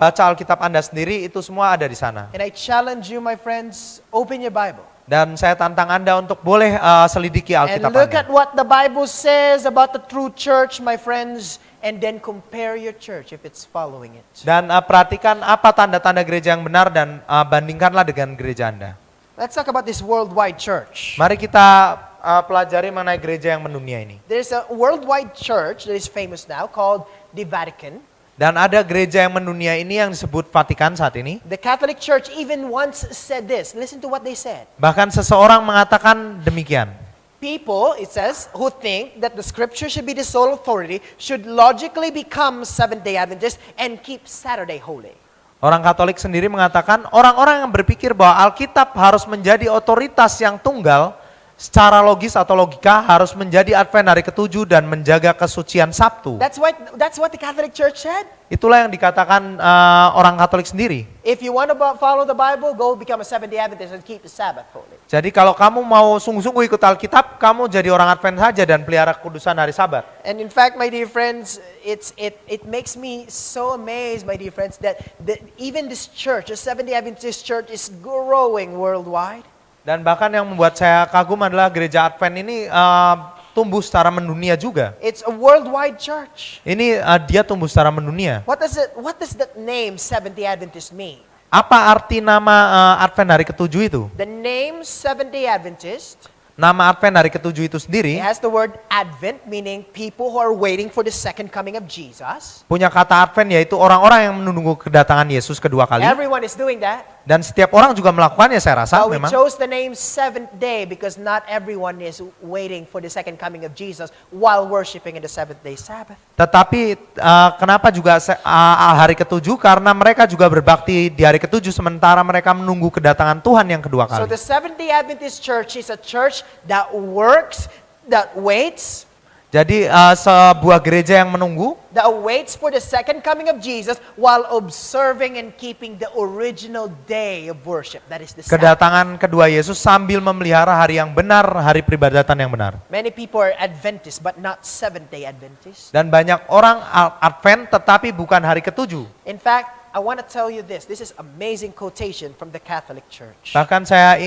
baca Alkitab Anda sendiri, itu semua ada di sana. And I challenge you, my friends, open your Bible. Dan saya tantang Anda untuk boleh selidiki And Alkitab look Anda. at what the Bible says about the true church, my friends, and then compare your church if it's following it. Dan perhatikan apa tanda-tanda gereja yang benar dan bandingkanlah dengan gereja Anda. Let's talk about this worldwide church. Mari kita pelajari mengenai gereja yang mendunia ini. There's a worldwide church that is famous now called the Vatican. Dan ada gereja yang mendunia ini yang disebut Vatikan saat ini. The Catholic Church even once said this. Listen to what they said. Bahkan seseorang mengatakan demikian. People, it says, who think that the scripture should be the sole authority should logically become Seventh-day Adventists and keep Saturday holy. Orang Katolik sendiri mengatakan orang-orang yang berpikir bahwa Alkitab harus menjadi otoritas yang tunggal, secara logis atau logika harus menjadi Advent hari ke-7 dan menjaga kesucian Sabtu. That's what the Catholic Church said. Itulah yang dikatakan orang Katolik sendiri. If you want to follow the Bible, go become a Seventh-day Adventist and keep the Sabbath holy. Jadi kalau kamu mau sungguh-sungguh ikut Alkitab, kamu jadi orang Advent saja dan pelihara kekudusan hari Sabat. And in fact, my dear friends, it makes me so amazed, my dear friends, that even this church, the Seventh-day Adventist church, is growing worldwide. Dan bahkan yang membuat saya kagum adalah gereja Advent ini tumbuh secara mendunia juga. It's a worldwide church. Ini dia tumbuh secara mendunia. What does that name Seventh-day Adventist mean? Apa arti nama Advent hari ke-7 itu? The name Seventh-day Adventist, Nama Advent hari ke-7 itu sendiri it has the word Advent, meaning people who are waiting for the second coming of Jesus. punya kata Advent yaitu orang-orang yang menunggu kedatangan Yesus kedua kali. Everyone is doing that. Dan setiap orang juga melakukannya saya rasa But we memang. chose the name Seventh Day because not everyone is waiting for the second coming of Jesus while worshiping in the seventh day Sabbath. Tetapi kenapa juga hari ke-7? Karena mereka juga berbakti di hari ke-7 sementara mereka menunggu kedatangan Tuhan yang kedua So kali. the Seventh-day Adventist Church is a church that works, that waits Jadi sebuah gereja yang menunggu, for the second coming of Jesus while observing and keeping the original day of worship. That is the Sabbath. kedatangan kedua Yesus sambil memelihara hari yang benar, hari peribadatan yang benar. Many people are Adventists but not Seventh-day Adventists. Dan banyak orang Advent tetapi bukan hari ke-7. In fact, I want to tell you this. This is amazing quotation from the Catholic Church. Bahkan saya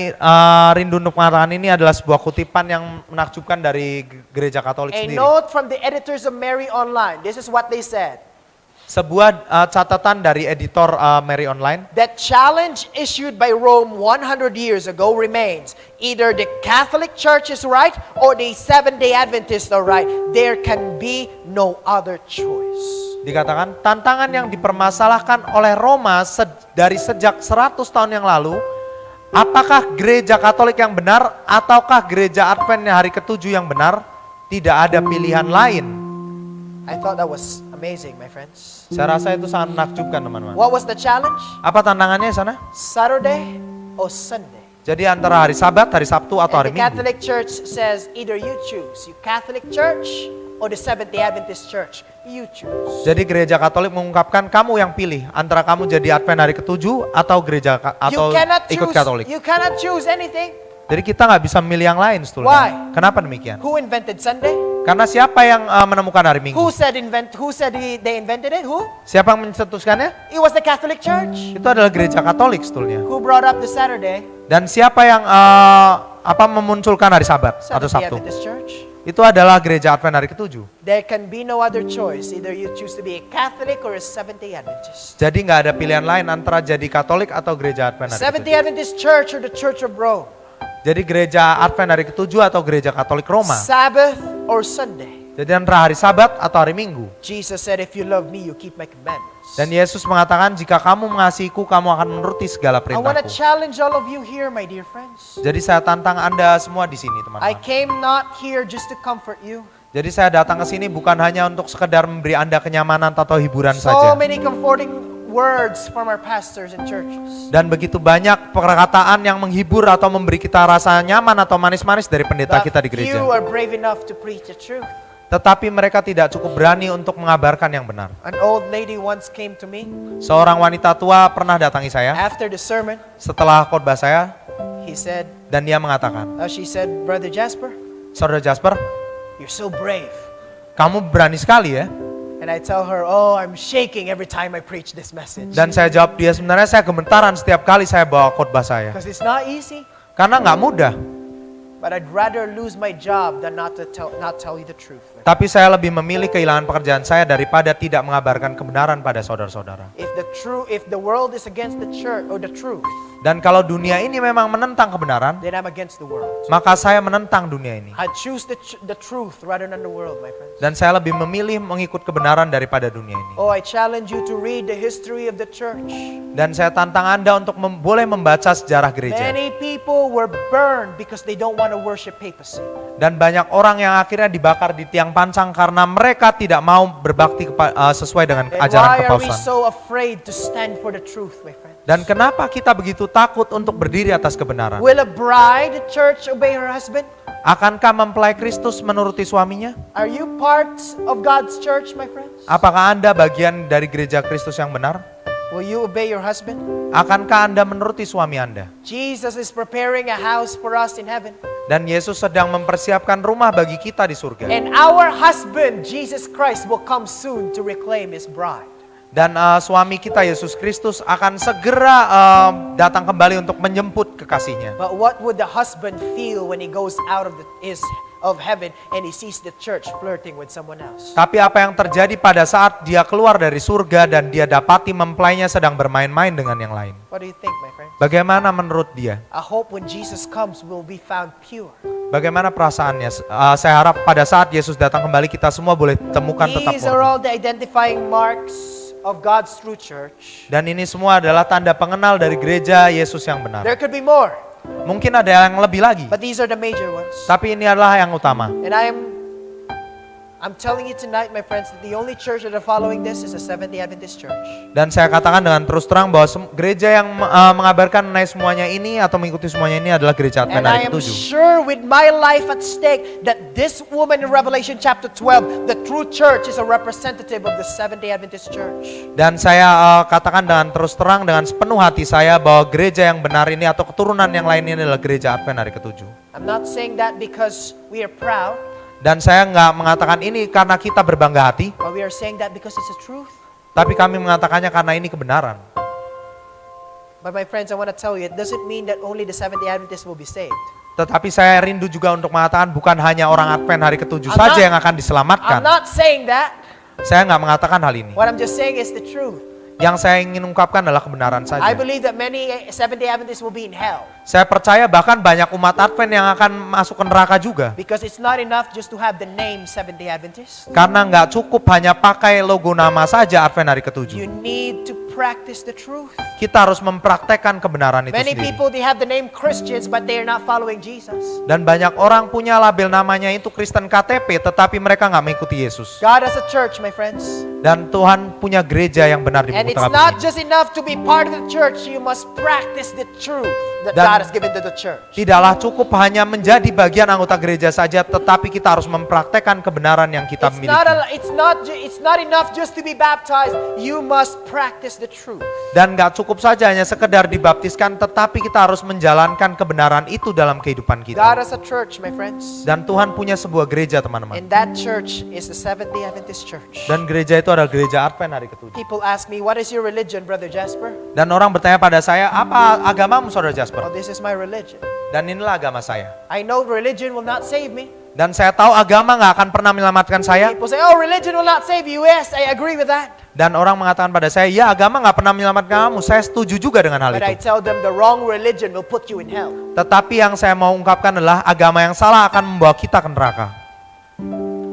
rindu untuk mengatakan ini adalah sebuah kutipan yang menakjubkan dari gereja Katolik A sendiri. note from the editors of Mary Online. This is what they said. Sebuah catatan dari editor Mary Online. That challenge issued by Rome 100 years ago remains. Either the Catholic Church is right or the Seventh-day Adventists are right. There can be no other choice. Dikatakan tantangan yang dipermasalahkan oleh Roma dari sejak 100 tahun yang lalu, apakah gereja Katolik yang benar ataukah gereja Advent hari ke-7 yang benar? Tidak ada pilihan lain. I thought that was amazing, my friends. Saya rasa itu sangat menakjubkan teman-teman. What was the challenge? Apa tantangannya di sana? Saturday or Sunday? Jadi antara hari Sabat, hari Sabtu, atau And hari the Minggu. Catholic Church says either you choose, you Catholic Church or the Seventh-day Adventist Church. You choose. Jadi gereja Katolik mengungkapkan kamu yang pilih antara kamu jadi Advent hari ke-7 atau atau ikut Katolik. You cannot choose anything. Jadi kita nggak bisa memilih yang lain sebetulnya. Why? Kenapa demikian? Who invented Sunday? Karena siapa yang menemukan hari Minggu? Who said they invented it? Who? Siapa yang mencetuskannya? It was the Catholic Church. Itu adalah gereja Katolik sebetulnya. Who brought up the Saturday? Dan siapa yang memunculkan hari Sabat atau Seventh-day Sabtu? Adventist Church. Itu adalah gereja Advent hari ke-7. There can be no other choice. Either you choose to be a Catholic or a Seventh-day Adventist. Jadi nggak ada pilihan lain antara jadi Katolik atau gereja Advent hari Seventh-day ke-7. Adventist Church or the Church of Rome. Jadi gereja Advent hari ke-7 atau gereja Katolik Roma. Sabbath or Sunday. Jadi antara hari Sabat atau hari Minggu. Jesus said, if you love me, you keep my commandments. Dan Yesus mengatakan, jika kamu mengasihiku, kamu akan menuruti segala I want to perintahku. challenge all of you here, my dear friends. Jadi saya tantang Anda semua di sini, I teman-teman. came not here just to comfort you. Jadi saya datang ke sini bukan hanya untuk sekedar memberi Anda kenyamanan atau hiburan So saja. many comforting words from our pastors and churches. Dan begitu banyak perkataan yang menghibur atau memberi kita rasa nyaman atau manis-manis dari pendeta But kita di gereja. few are brave enough to preach the truth. Tetapi mereka tidak cukup berani untuk mengabarkan yang benar. An old lady once came to me Seorang wanita tua pernah datangi saya after the sermon. setelah khotbah saya He said, dan dia mengatakan, she said, Brother Jasper, Saudara Jasper, you're so brave. kamu berani sekali ya. And I tell her, oh, I'm shaking every time I preach this message. Dan saya jawab dia, sebenarnya saya gemetaran setiap kali saya bawa khotbah saya. Because it's not easy. Karena nggak mudah. But I'd rather lose my job than not tell you the truth. Tapi saya lebih memilih kehilangan pekerjaan saya daripada tidak mengabarkan kebenaran pada saudara-saudara. If the world is against the church or the truth, Dan kalau dunia ini memang menentang kebenaran, then I'm against the world. maka saya menentang dunia ini. I choose the truth rather than the world, my friends. Dan saya lebih memilih mengikut kebenaran daripada dunia ini. Oh, I challenge you to read the history of the church. Dan saya tantang Anda untuk boleh membaca sejarah gereja. Many people were burned because they don't want to worship papacy. Dan banyak orang yang akhirnya dibakar di tiang pancang karena mereka tidak mau berbakti sesuai dengan And ajaran why are we kepausan. so afraid to stand for the truth, my friends? Dan kenapa kita begitu takut untuk berdiri atas kebenaran? Will a bride, church, obey her husband? Akankah mempelai Kristus menuruti suaminya? Are you part of God's church, my friends? Apakah Anda bagian dari gereja Kristus yang benar? Will you obey your husband? Akankah Anda menuruti suami Anda? Jesus is preparing a house for us in heaven. Dan Yesus sedang mempersiapkan rumah bagi kita di surga. And our husband, Jesus Christ, will come soon to reclaim his bride. Dan suami kita Yesus Kristus akan segera datang kembali untuk menjemput kekasihnya. But what would the husband feel when he goes out of heaven and he sees the church flirting with someone else? Tapi apa yang terjadi pada saat dia keluar dari surga dan dia dapati mempelainya sedang bermain-main dengan yang lain? What do you think, my friend? Bagaimana menurut dia? I hope when Jesus comes, we'll be found pure. Bagaimana perasaannya? Saya harap pada saat Yesus datang kembali kita semua boleh temukan tetap These are murni. all the identifying marks of God's true church. Dan ini semua adalah tanda pengenal dari gereja Yesus yang benar. There could be more, Mungkin ada yang lebih lagi, but these are the major ones. tapi ini adalah yang utama. And I'm telling you tonight, my friends, that the only church that are following this is the Seventh-day Adventist Church. Dan saya katakan dengan terus terang bahwa gereja yang mengabarkan mengenai semuanya ini atau mengikuti semuanya ini adalah gereja Advent And I hari am ke-7. sure with my life at stake that this woman in Revelation chapter 12, the true church, is a representative of the Seventh-day Adventist Church. Dan saya katakan dengan terus terang dengan sepenuh hati saya bahwa gereja yang benar ini atau keturunan yang lain ini adalah gereja Advent hari ke-7. I'm not saying that because we are proud, Dan saya nggak mengatakan ini karena kita berbangga hati, but we are saying that because it's the truth. tapi kami mengatakannya karena ini kebenaran. But my friends, I want to tell you, it doesn't mean that only the Seventh-day Adventists will be saved. Tetapi saya rindu juga untuk mengatakan bukan hanya orang Advent hari ke-7 I'm saja not- yang akan diselamatkan. I'm not saying that. Saya nggak mengatakan hal ini. What I'm just saying is the truth. Yang saya ingin ungkapkan adalah kebenaran I saja. believe that many Seventh-day Adventists will be in hell Saya percaya bahkan banyak umat Advent yang akan masuk ke neraka juga. because it's not enough just to have the name Seventh-day Adventist. Karena nggak cukup hanya pakai logo nama saja Advent hari You ke-7. need to practice the truth. Kita harus mempraktekkan kebenaran itu Many sendiri. people, they have the name Christians, but they are not following Jesus. Dan banyak orang punya label namanya itu Kristen KTP, tetapi mereka nggak mengikuti Yesus. God has a church, my friends. Dan Tuhan punya gereja yang benar di And muka it's bumi not ini. just enough to be part of the church, you must practice the truth that Dan- God has given to the church. Tidaklah cukup hanya menjadi bagian anggota gereja saja, tetapi kita harus mempraktekkan kebenaran yang kita miliki. It's not enough just to be baptized. You must practice the truth. Dan gak cukup saja hanya sekedar dibaptiskan, tetapi kita harus menjalankan kebenaran itu dalam kehidupan God kita. has a church, my friends. Dan Tuhan punya sebuah gereja, teman-teman. And that church is the Seventh-day Adventist Church. Dan gereja itu adalah gereja Advent hari ketujuh. People ask me, what is your religion, Brother Jasper? Dan orang bertanya pada saya, apa agamamu, Saudara Jasper? Oh, this is my religion. Dan inilah agama saya. I know religion will not save me. Dan saya tahu agama gak akan pernah menyelamatkan saya. People say, oh, religion will not save you. Yes, I agree with that. Dan orang mengatakan pada saya, ya agama gak pernah menyelamatkan kamu. Saya setuju juga dengan hal But I itu. tell them the wrong religion will put you in hell. Tetapi yang saya mau ungkapkan adalah agama yang salah akan membawa kita ke neraka.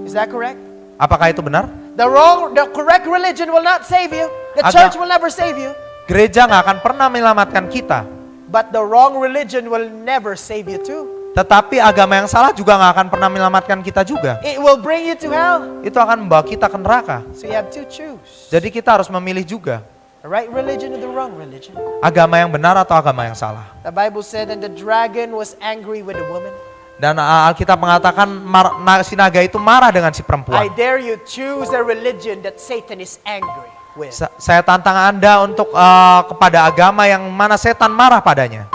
Is that correct? Apakah itu benar? The correct religion will not save you. The church will never save you. Gereja gak akan pernah menyelamatkan kita. But the wrong religion will never save you too. Tetapi agama yang salah juga gak akan pernah menyelamatkan kita juga. It will bring you to hell. Itu akan membawa kita ke neraka. So you have to choose. Jadi kita harus memilih juga. The right religion or the wrong religion. Agama yang benar atau agama yang salah. The Bible said, and the dragon was angry with the woman. Dan Alkitab mengatakan si naga itu marah dengan si I perempuan. dare you choose a religion that Satan is angry with. Saya tantang Anda untuk kepada agama yang mana setan marah padanya.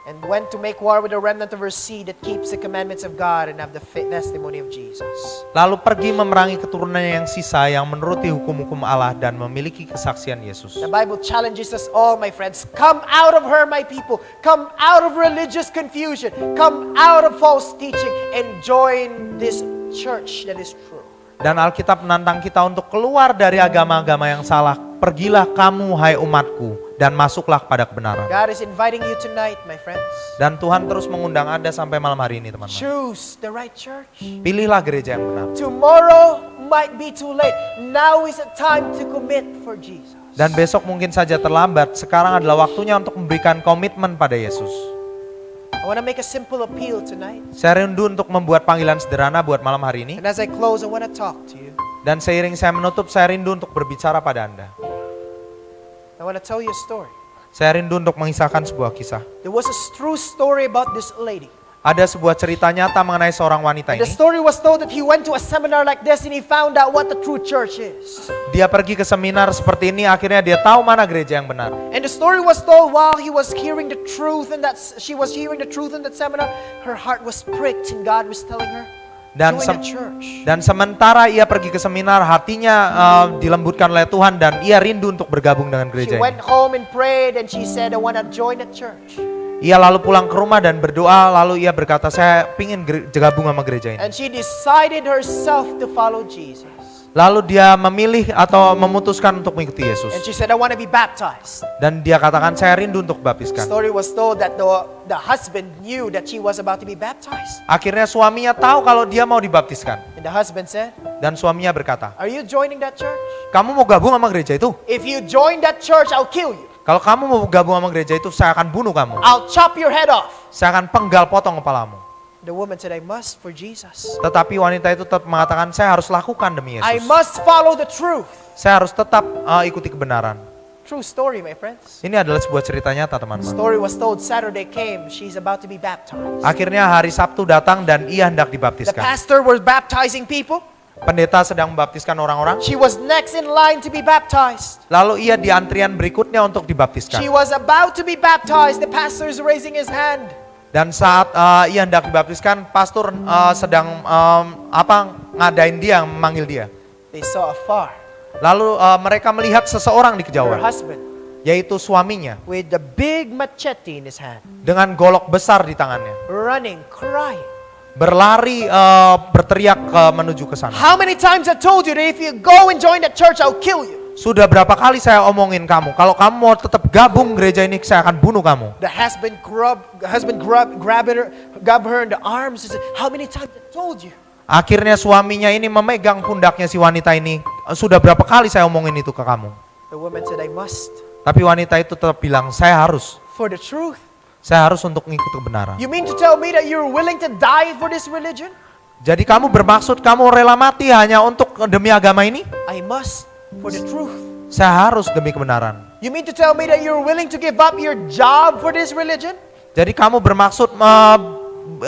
And went to make war with the remnant of her seed that keeps the commandments of God and have the testimony of Jesus. Lalu pergi memerangi keturunannya yang sisa yang menuruti hukum-hukum Allah dan memiliki kesaksian Yesus. The Bible challenges us all, my friends. Come out of her, my people. Come out of religious confusion. Come out of false teaching and join this church that is true. Dan Alkitab menantang kita untuk keluar dari agama-agama yang salah. Pergilah kamu, hai umatku, dan masuklah kepada kebenaran. God is inviting you tonight, my friends. Dan Tuhan terus mengundang Anda sampai malam hari ini, teman-teman. Choose the right church. Pilihlah gereja yang benar. Tomorrow might be too late. Now is the time to commit for Jesus. Dan besok mungkin saja terlambat. Sekarang adalah waktunya untuk memberikan komitmen pada Yesus. I want to make a simple appeal tonight. Saya rindu untuk membuat panggilan sederhana buat malam hari ini. And as I close, I want to talk to you. Dan seiring saya menutup, saya rindu untuk berbicara pada Anda. I want to tell you a story. Saya rindu untuk mengisahkan sebuah kisah. There was a true story about this lady. Ada sebuah cerita nyata mengenai seorang wanita And the ini. story was told that he went to a seminar like this and he found out what the true church is. Dia pergi ke seminar seperti ini, akhirnya dia tahu mana gereja yang benar. And the story was told while he was hearing the truth and that she was hearing the truth in that seminar, her heart was pricked and God was telling her, Dan, join the church. dan sementara ia pergi ke seminar, hatinya dilembutkan oleh Tuhan dan ia rindu untuk bergabung dengan She gereja went ini. home and prayed and she said, I want to join the church. Ia lalu pulang ke rumah dan berdoa, lalu ia berkata, saya ingin gabung sama gereja ini. And she decided herself to follow Jesus. Lalu dia memilih atau memutuskan untuk mengikuti Yesus. And she said, I want to be baptized. Dan dia katakan, saya rindu untuk The baptiskan. story was told that the husband knew that she was about to be baptized. Akhirnya suaminya tahu kalau dia mau dibaptiskan. And the husband said, Dan suaminya berkata, are you joining that church? kamu mau gabung sama gereja itu? If you join that church, I'll kill you. Kalau kamu mau gabung sama gereja itu, saya akan bunuh kamu. I'll chop your head off. Saya akan penggal potong kepalamu. The woman said, I must for Jesus. Tetapi wanita itu tetap mengatakan, saya harus lakukan demi I Yesus. must follow the truth. Saya harus tetap ikuti kebenaran. True story, my friends. Ini adalah sebuah cerita nyata, The teman-teman. story was told Saturday came. She's about to be baptized. Akhirnya hari Sabtu datang dan ia hendak The dibaptiskan. pastor was baptizing people. Pendeta sedang membaptiskan orang-orang. She was next in line to be baptized. Lalu ia di antrian berikutnya untuk dibaptiskan. She was about to be baptized. The pastor is raising his hand. Dan saat ia hendak dibaptiskan, pastor sedang ngadain dia, memanggil dia. They saw afar Lalu mereka melihat seseorang di her kejauhan, husband yaitu suaminya, with the big machete in his hand, dengan golok besar di tangannya, running, crying. berlari berteriak menuju ke sana. How many times I told you that if you go and join that church, I'll kill you? Sudah berapa kali saya omongin kamu, kalau kamu mau tetap gabung gereja ini, saya akan bunuh kamu. The husband grabbed her in the arms and said, how many times I told you? Akhirnya suaminya ini memegang pundaknya si wanita ini. Sudah berapa kali saya omongin itu ke kamu. The woman said, I must. Tapi wanita itu tetap bilang, saya harus. For the truth. Saya harus untuk mengikuti kebenaran. You mean to tell me that you're willing to die for this religion? Jadi kamu bermaksud kamu rela mati hanya untuk demi agama ini? I must. For the truth. Saya harus demi kebenaran. You mean to tell me that you're willing to give up your job for this religion? Jadi kamu bermaksud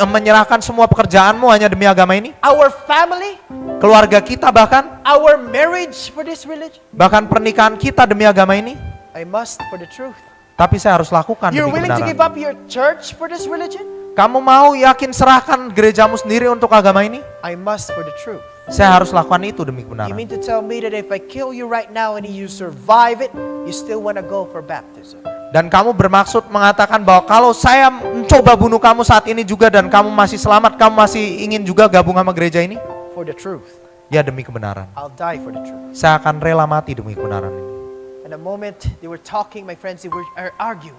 menyerahkan semua pekerjaanmu hanya demi agama ini? Our family? Keluarga kita bahkan? Our marriage for this religion? Bahkan pernikahan kita demi agama ini? I must for the truth. Tapi saya harus lakukan You're demi willing to give kebenaran. up your church for this religion? Kamu mau yakin serahkan gerejamu sendiri untuk agama ini? I must for the truth. Saya harus lakukan itu demi You kebenaran. mean to tell me that if I kill you right now and you survive it, you still want to go for baptism? Dan kamu bermaksud mengatakan bahwa kalau saya mencoba bunuh kamu saat ini juga dan kamu masih selamat, kamu masih ingin juga gabung sama gereja ini? For the truth. Ya demi kebenaran. I'll die for the truth. Saya akan rela mati demi kebenaran ini. And the moment they were talking, my friends, they were arguing.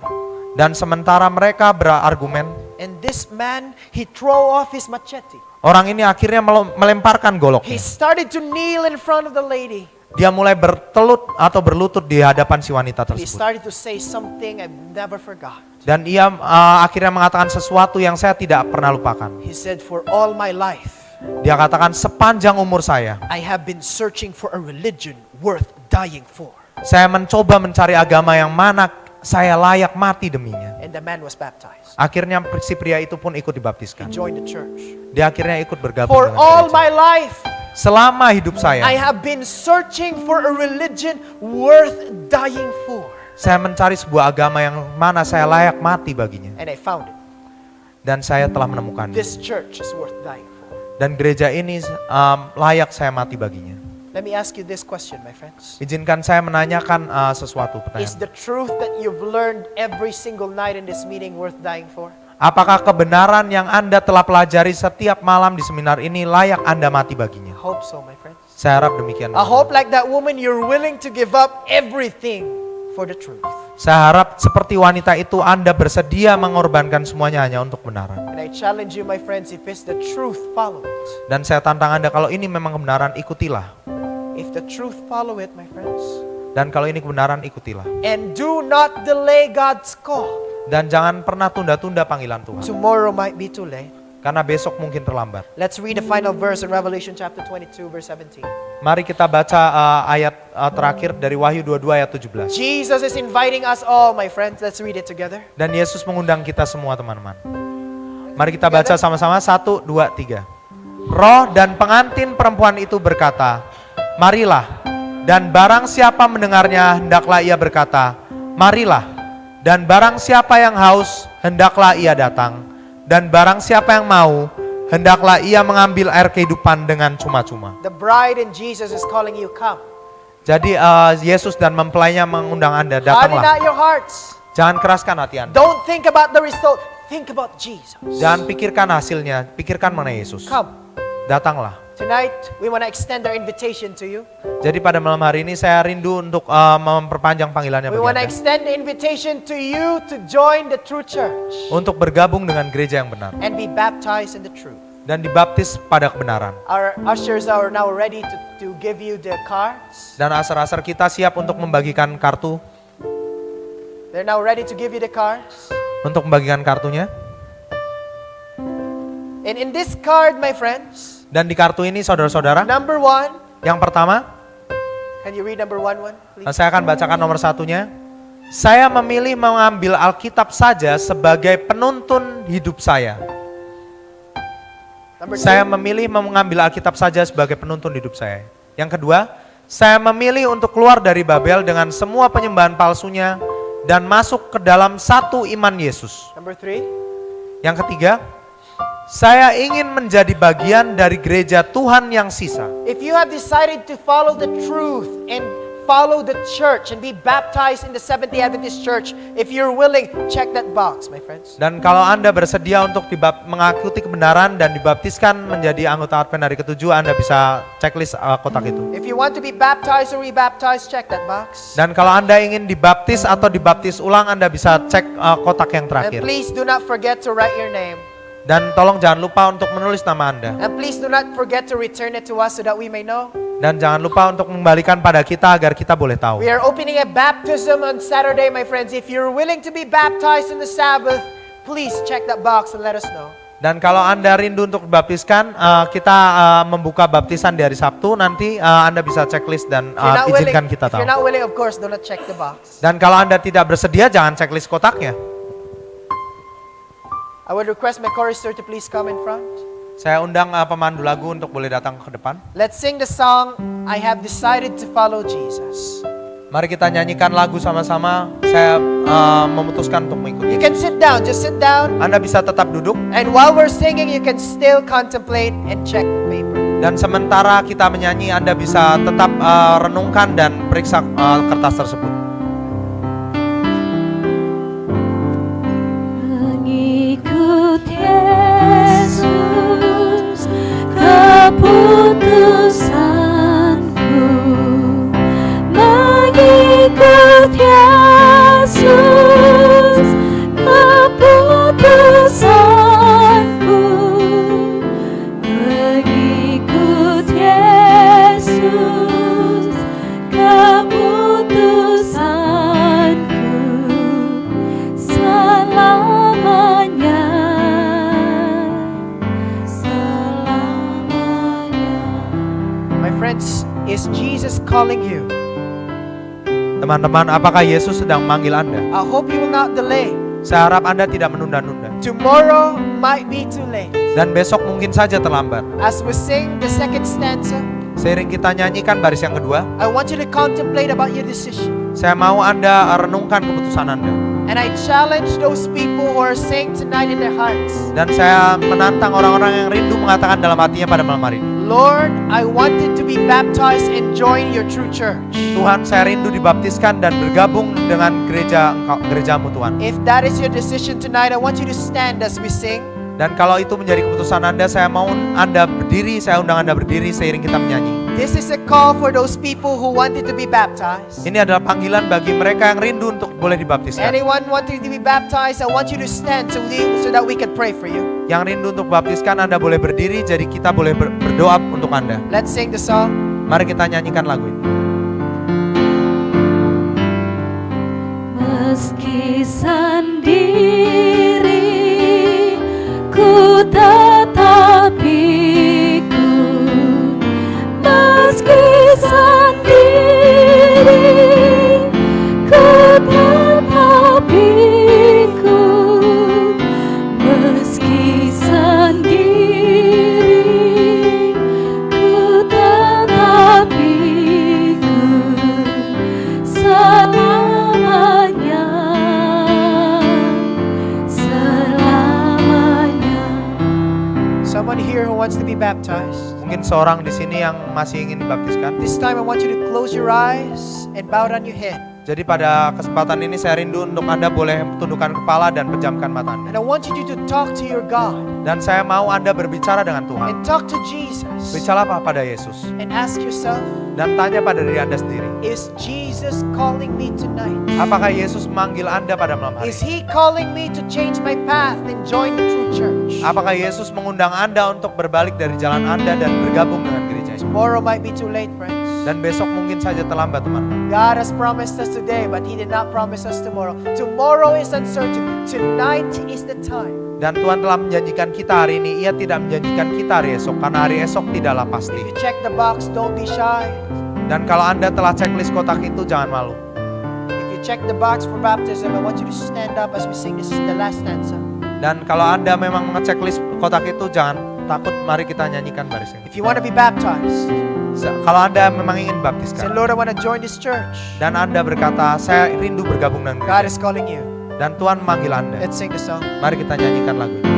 Dan sementara mereka berargumen, And this man, he throw off his machete. orang ini akhirnya melemparkan He goloknya. started to kneel in front of the lady. Dia mulai berlutut di hadapan si wanita He tersebut. started to say something I've never forgot. Dan ia akhirnya mengatakan sesuatu yang saya tidak pernah lupakan. He said, for all my life, Dia katakan sepanjang umur saya, I have been searching for a religion worth dying for. saya mencoba mencari agama yang mana saya layak mati deminya. And the man was baptized. Akhirnya si pria itu pun ikut He dibaptiskan. joined the church. Dia akhirnya ikut bergabung For dengan all gereja. my life, Selama hidup I saya, have been searching for a religion worth dying for. saya mencari sebuah agama yang mana saya layak mati baginya. And I found it. Dan saya telah menemukannya. This church is worth dying for. Dan gereja ini layak saya mati baginya. Let me ask you this question, my friends. Izinkan saya menanyakan sesuatu Is pertanyaan. the truth that you've learned every single night in this meeting worth dying for? Apakah kebenaran yang Anda telah pelajari setiap malam di seminar ini layak Anda mati I baginya? hope so, my friends. Saya harap demikian. I hope like that woman you're willing to give up everything for the truth. Saya harap seperti wanita itu Anda bersedia mengorbankan semuanya hanya untuk kebenaran. And I challenge you, my friends, if it's the truth, follow it. Dan saya tantang Anda kalau ini memang kebenaran, ikutilah. If the truth, follow it, my friends. Dan kalau ini kebenaran, ikutilah. And do not delay God's call. Dan jangan pernah tunda-tunda panggilan Tuhan. Tomorrow might be too late. Karena besok mungkin terlambat. Let's read the final verse in Revelation chapter 22, verse 17. Mari kita baca ayat terakhir dari Wahyu 22 ayat 17. Jesus is inviting us all, my friends. Let's read it together. Dan Yesus mengundang kita semua teman-teman. Mari kita baca sama-sama 1, 2, 3. Roh dan pengantin perempuan itu berkata, marilah. Dan barang siapa mendengarnya, hendaklah ia berkata, marilah. Dan barang siapa yang haus, hendaklah ia datang. Dan barang siapa yang mau, hendaklah ia mengambil air kehidupan dengan cuma-cuma. The bride and Jesus is calling you, come. Jadi Yesus dan mempelainya mengundang Anda, Harden datanglah. not your hearts. Jangan keraskan hati Anda. Don't think about the result. Think about Jesus. Jangan pikirkan hasilnya, pikirkan mengenai Yesus. Come. Datanglah. Tonight, we want to extend our invitation to you. Jadi pada malam hari ini saya rindu untuk memperpanjang panggilannya We bagi want to Anda. extend the invitation to you to join the true church Untuk bergabung dengan gereja yang benar. and be baptized in the truth. Dan dibaptis pada kebenaran. Our ushers are now ready to give you the cards. Dan asar-asar kita siap untuk membagikan kartu. They're now ready to give you the cards. Untuk membagikan kartunya. And in this card, my friends, Dan di kartu ini saudara-saudara, number 1, yang pertama, can you read number 1, please? saya akan bacakan nomor satunya. Saya memilih mengambil Alkitab saja sebagai penuntun hidup saya. Number 2, Saya memilih mengambil Alkitab saja sebagai penuntun hidup saya. Yang kedua, saya memilih untuk keluar dari Babel dengan semua penyembahan palsunya dan masuk ke dalam satu iman Yesus. number 3, Yang ketiga, saya ingin menjadi bagian dari gereja Tuhan yang sisa. if you have decided to follow the truth and follow the church and be baptized in the Seventh-day Adventist Church, if you're willing, check that box, my friends. Dan kalau Anda bersedia untuk mengikuti kebenaran dan dibaptiskan menjadi anggota Advent hari ke-7, Anda bisa checklist kotak itu. If you want to be baptized or rebaptized, check that box. Dan kalau Anda ingin dibaptis atau dibaptis ulang, Anda bisa cek kotak yang And terakhir. please do not forget to write your name. Dan tolong jangan lupa untuk menulis nama Anda. And please do not forget to return it to us so that we may know. Dan jangan lupa untuk mengembalikan pada kita agar kita boleh tahu. We are opening a baptism on Saturday, my friends. If you're willing to be baptized in the Sabbath, please check that box and let us know. Dan kalau Anda rindu untuk dibaptiskan, kita membuka baptisan di hari Sabtu. Nanti Anda bisa checklist dan izinkan kita If tahu. you're not willing, of course, do not check the box. Dan kalau Anda tidak bersedia, jangan checklist kotaknya. I would request my chorister to please come in front. Saya undang pemandu lagu untuk boleh datang ke depan. Let's sing the song, I have decided to follow Jesus. Mari kita nyanyikan lagu sama-sama. Saya memutuskan untuk mengikuti. You can sit down, just sit down. Anda bisa tetap duduk. And while we're singing, you can still contemplate and check the paper. Dan sementara kita menyanyi, Anda bisa tetap renungkan dan periksa kertas tersebut. Mengikut Yesus, keputusanku. Mengikut Yesus, keputusanku. Mengikut Yesus, keputusanku. Selamanya, selamanya. My friends, is Jesus calling you? Teman-teman, apakah Yesus sedang memanggil Anda? I hope you will not delay. Saya harap Anda tidak menunda-nunda. Tomorrow might be too late. Dan besok mungkin saja terlambat. As we sing the second stanza, Seiring kita nyanyikan baris yang kedua, I want you to contemplate about your decision. saya mau Anda renungkan keputusan Anda. And I challenge those people who are saying tonight in their hearts, Dan saya menantang orang-orang yang rindu mengatakan dalam hatinya pada malam hari ini, Lord, I wanted to be baptized and join your true church. Tuhan, saya rindu dibaptiskan dan bergabung dengan gerejamu Tuhan. If that is your decision tonight, I want you to stand as we sing. Dan kalau itu menjadi keputusan Anda, saya mau Anda berdiri, saya undang Anda berdiri seiring kita menyanyi. This is a call for those people who wanted to be baptized. Ini adalah panggilan bagi mereka yang rindu untuk boleh dibaptiskan. Anyone wanting to be baptized, I want you to stand so that we can pray for you. Yang rindu untuk baptiskan, Anda boleh berdiri, jadi kita boleh berdoa untuk Anda. Let's sing the song. Mari kita nyanyikan lagu ini. Meski sendiri, ku tetap ikut. Meski sendiri, ku tetap ikut. Meski sendiri, ku tetap ikut. Selamanya, selamanya. Someone here who wants to be baptized. Mungkin seorang di sini yang masih ingin dibaptiskan. This time I want you to close your eyes and bow down your head. Jadi pada kesempatan ini saya rindu untuk Anda boleh tundukkan kepala dan pejamkan mata Anda. And I want you to talk to your God Dan saya mau Anda berbicara dengan Tuhan. and talk to Jesus Bicaralah pada Yesus. and ask yourself, Dan tanya pada diri Anda sendiri. is Jesus calling me tonight? Apakah Yesus memanggil Anda pada malam hari Is ini? He calling me to change my path and join the true church? Apakah Yesus mengundang Anda untuk berbalik dari jalan Anda dan bergabung dengan gereja ini? Tomorrow might be too late, friends. Dan besok mungkin saja terlambat, teman-teman. God has promised us today, but He did not promise us tomorrow. Tomorrow is uncertain. Tonight is the time. Dan Tuhan telah menjanjikan kita hari ini, Ia tidak menjanjikan kita hari esok, karena hari esok tidaklah pasti. If you check the box, don't be shy. Dan kalau Anda telah checklist kotak itu, jangan malu. If you check the box for baptism, I want you to stand up as we sing. This is the last stanza. Dan kalau Anda memang ngechecklist kotak itu, jangan takut, mari kita nyanyikan baris ini. If you want to be baptized, Kalau Anda memang ingin say, baptiskan, Lord, I want to join this church. dan Anda berkata, saya rindu bergabung dengan God gereja, is calling you. dan Tuhan memanggil Anda, Let's sing the song. mari kita nyanyikan lagu ini.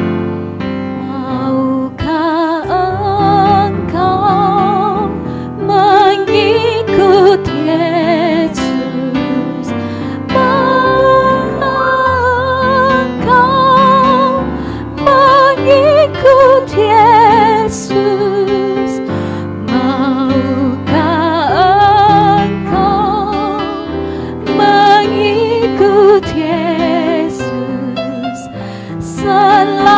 Maukah engkau mengikut Yesus? Maukah engkau mengikut Yesus? Maukah engkau mengikut Yesus? Selamanya,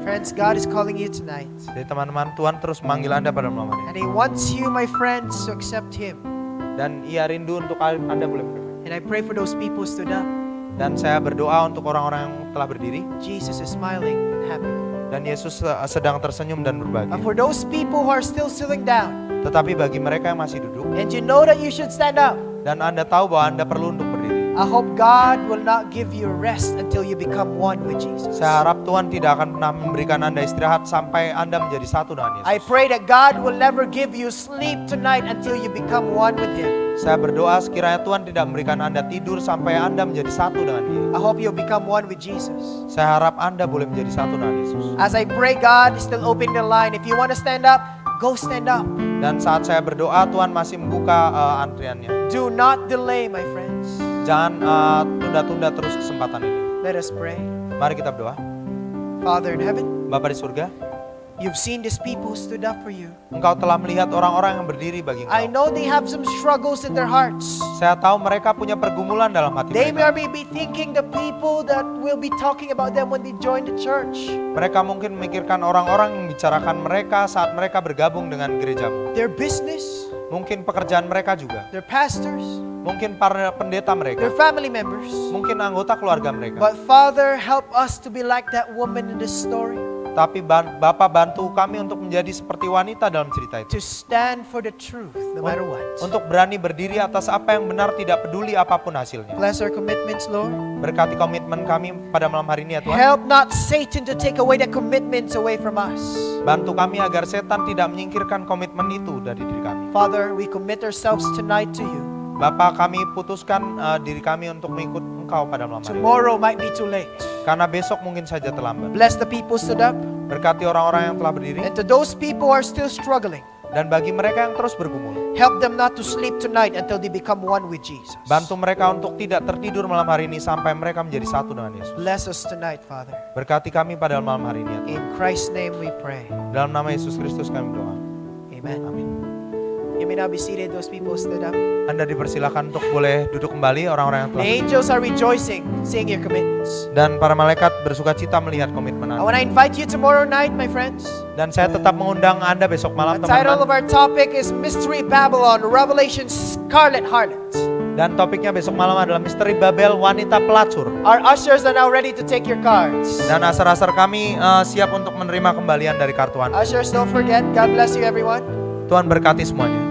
Friends, God is calling you tonight. Jadi teman-teman, Tuhan terus memanggil Anda pada malam hari ini. And He wants you, my friends, to accept Him. Dan Ia rindu untuk Anda boleh menerima. And I pray for those people who stood up. Dan saya berdoa untuk orang-orang yang telah berdiri. Jesus is smiling and happy. Dan Yesus sedang tersenyum dan berbahagia. And for those people who are still sitting down, Tetapi bagi mereka yang masih duduk, and you know that you should stand up, dan Anda tahu bahwa Anda perlu untuk berdiri, I hope God will not give you rest until you become one with Jesus. saya harap Tuhan tidak akan pernah memberikan Anda istirahat sampai Anda menjadi satu dengan I Yesus. pray that God will never give you sleep tonight until you become one with Him. Saya berdoa sekiranya Tuhan tidak memberikan Anda tidur sampai Anda menjadi satu dengan Dia. I hope you'll become one with Jesus. Saya harap Anda boleh menjadi satu dengan Yesus. As I pray, God is still opening the line. If you want to stand up, go stand up. Dan saat saya berdoa, Tuhan masih membuka antriannya. Do not delay, my friends. Jangan tunda-tunda terus kesempatan ini. Let us pray. Mari kita berdoa. Father in heaven, Bapa di surga, you've seen these people who stood up for you. Engkau telah melihat orang-orang yang berdiri bagi I Engkau. know they have some struggles in their hearts. Saya tahu mereka punya pergumulan dalam hati They mereka. may be thinking the people that will be talking about them when they join the church. Mereka mungkin memikirkan orang-orang yang bicarakan mereka saat mereka bergabung dengan gerejamu. Their business, Mungkin pekerjaan mereka juga. their pastors, Mungkin para pendeta their mereka. family members. Mungkin anggota keluarga mereka. But Father, help us to be like that woman in this story. Tapi Bapa bantu kami untuk menjadi seperti wanita dalam cerita itu. To stand for the truth no matter what. Untuk berani berdiri atas apa yang benar, tidak peduli apapun hasilnya. Bless our commitments, Lord. Berkati komitmen kami pada malam hari ini ya Tuhan. Help not Satan to take away the commitments away from us. Bantu kami agar setan tidak menyingkirkan komitmen itu dari diri kami. Father, we commit ourselves tonight to you. Bapa, kami putuskan diri kami untuk mengikut Engkau pada malam hari ini. Tomorrow might be too late. Karena besok mungkin saja terlambat. Bless the people stood up. Berkati orang-orang yang telah berdiri. And to those people who are still struggling, Dan bagi mereka yang terus bergumul, help them not to sleep tonight until they become one with Jesus. bantu mereka untuk tidak tertidur malam hari ini sampai mereka menjadi satu dengan Yesus. Bless us tonight, Father. Berkati kami pada malam hari ini ya Tuhan. In Christ's name we pray. Dalam nama Yesus Kristus kami berdoa. Amen. Amin. You may now be seated. Those people stood up. Anda dipersilakan untuk boleh duduk kembali, orang-orang yang The telah angels are rejoicing, seeing your commitments. dan para malaikat bersuka cita melihat komitmen I Anda. want to invite you tomorrow night, my friends. Dan saya tetap mengundang Anda besok malam The title of teman-teman. our topic is Mystery Babylon, Revelation Scarlet Harlot. Dan topiknya besok malam adalah Misteri Babel, Wanita Pelacur. Our ushers are now ready to take your cards. Dan asar-asar kami siap untuk menerima kembalian dari kartu Anda. Ushers, don't forget. God bless you, everyone. Tuhan berkati semuanya.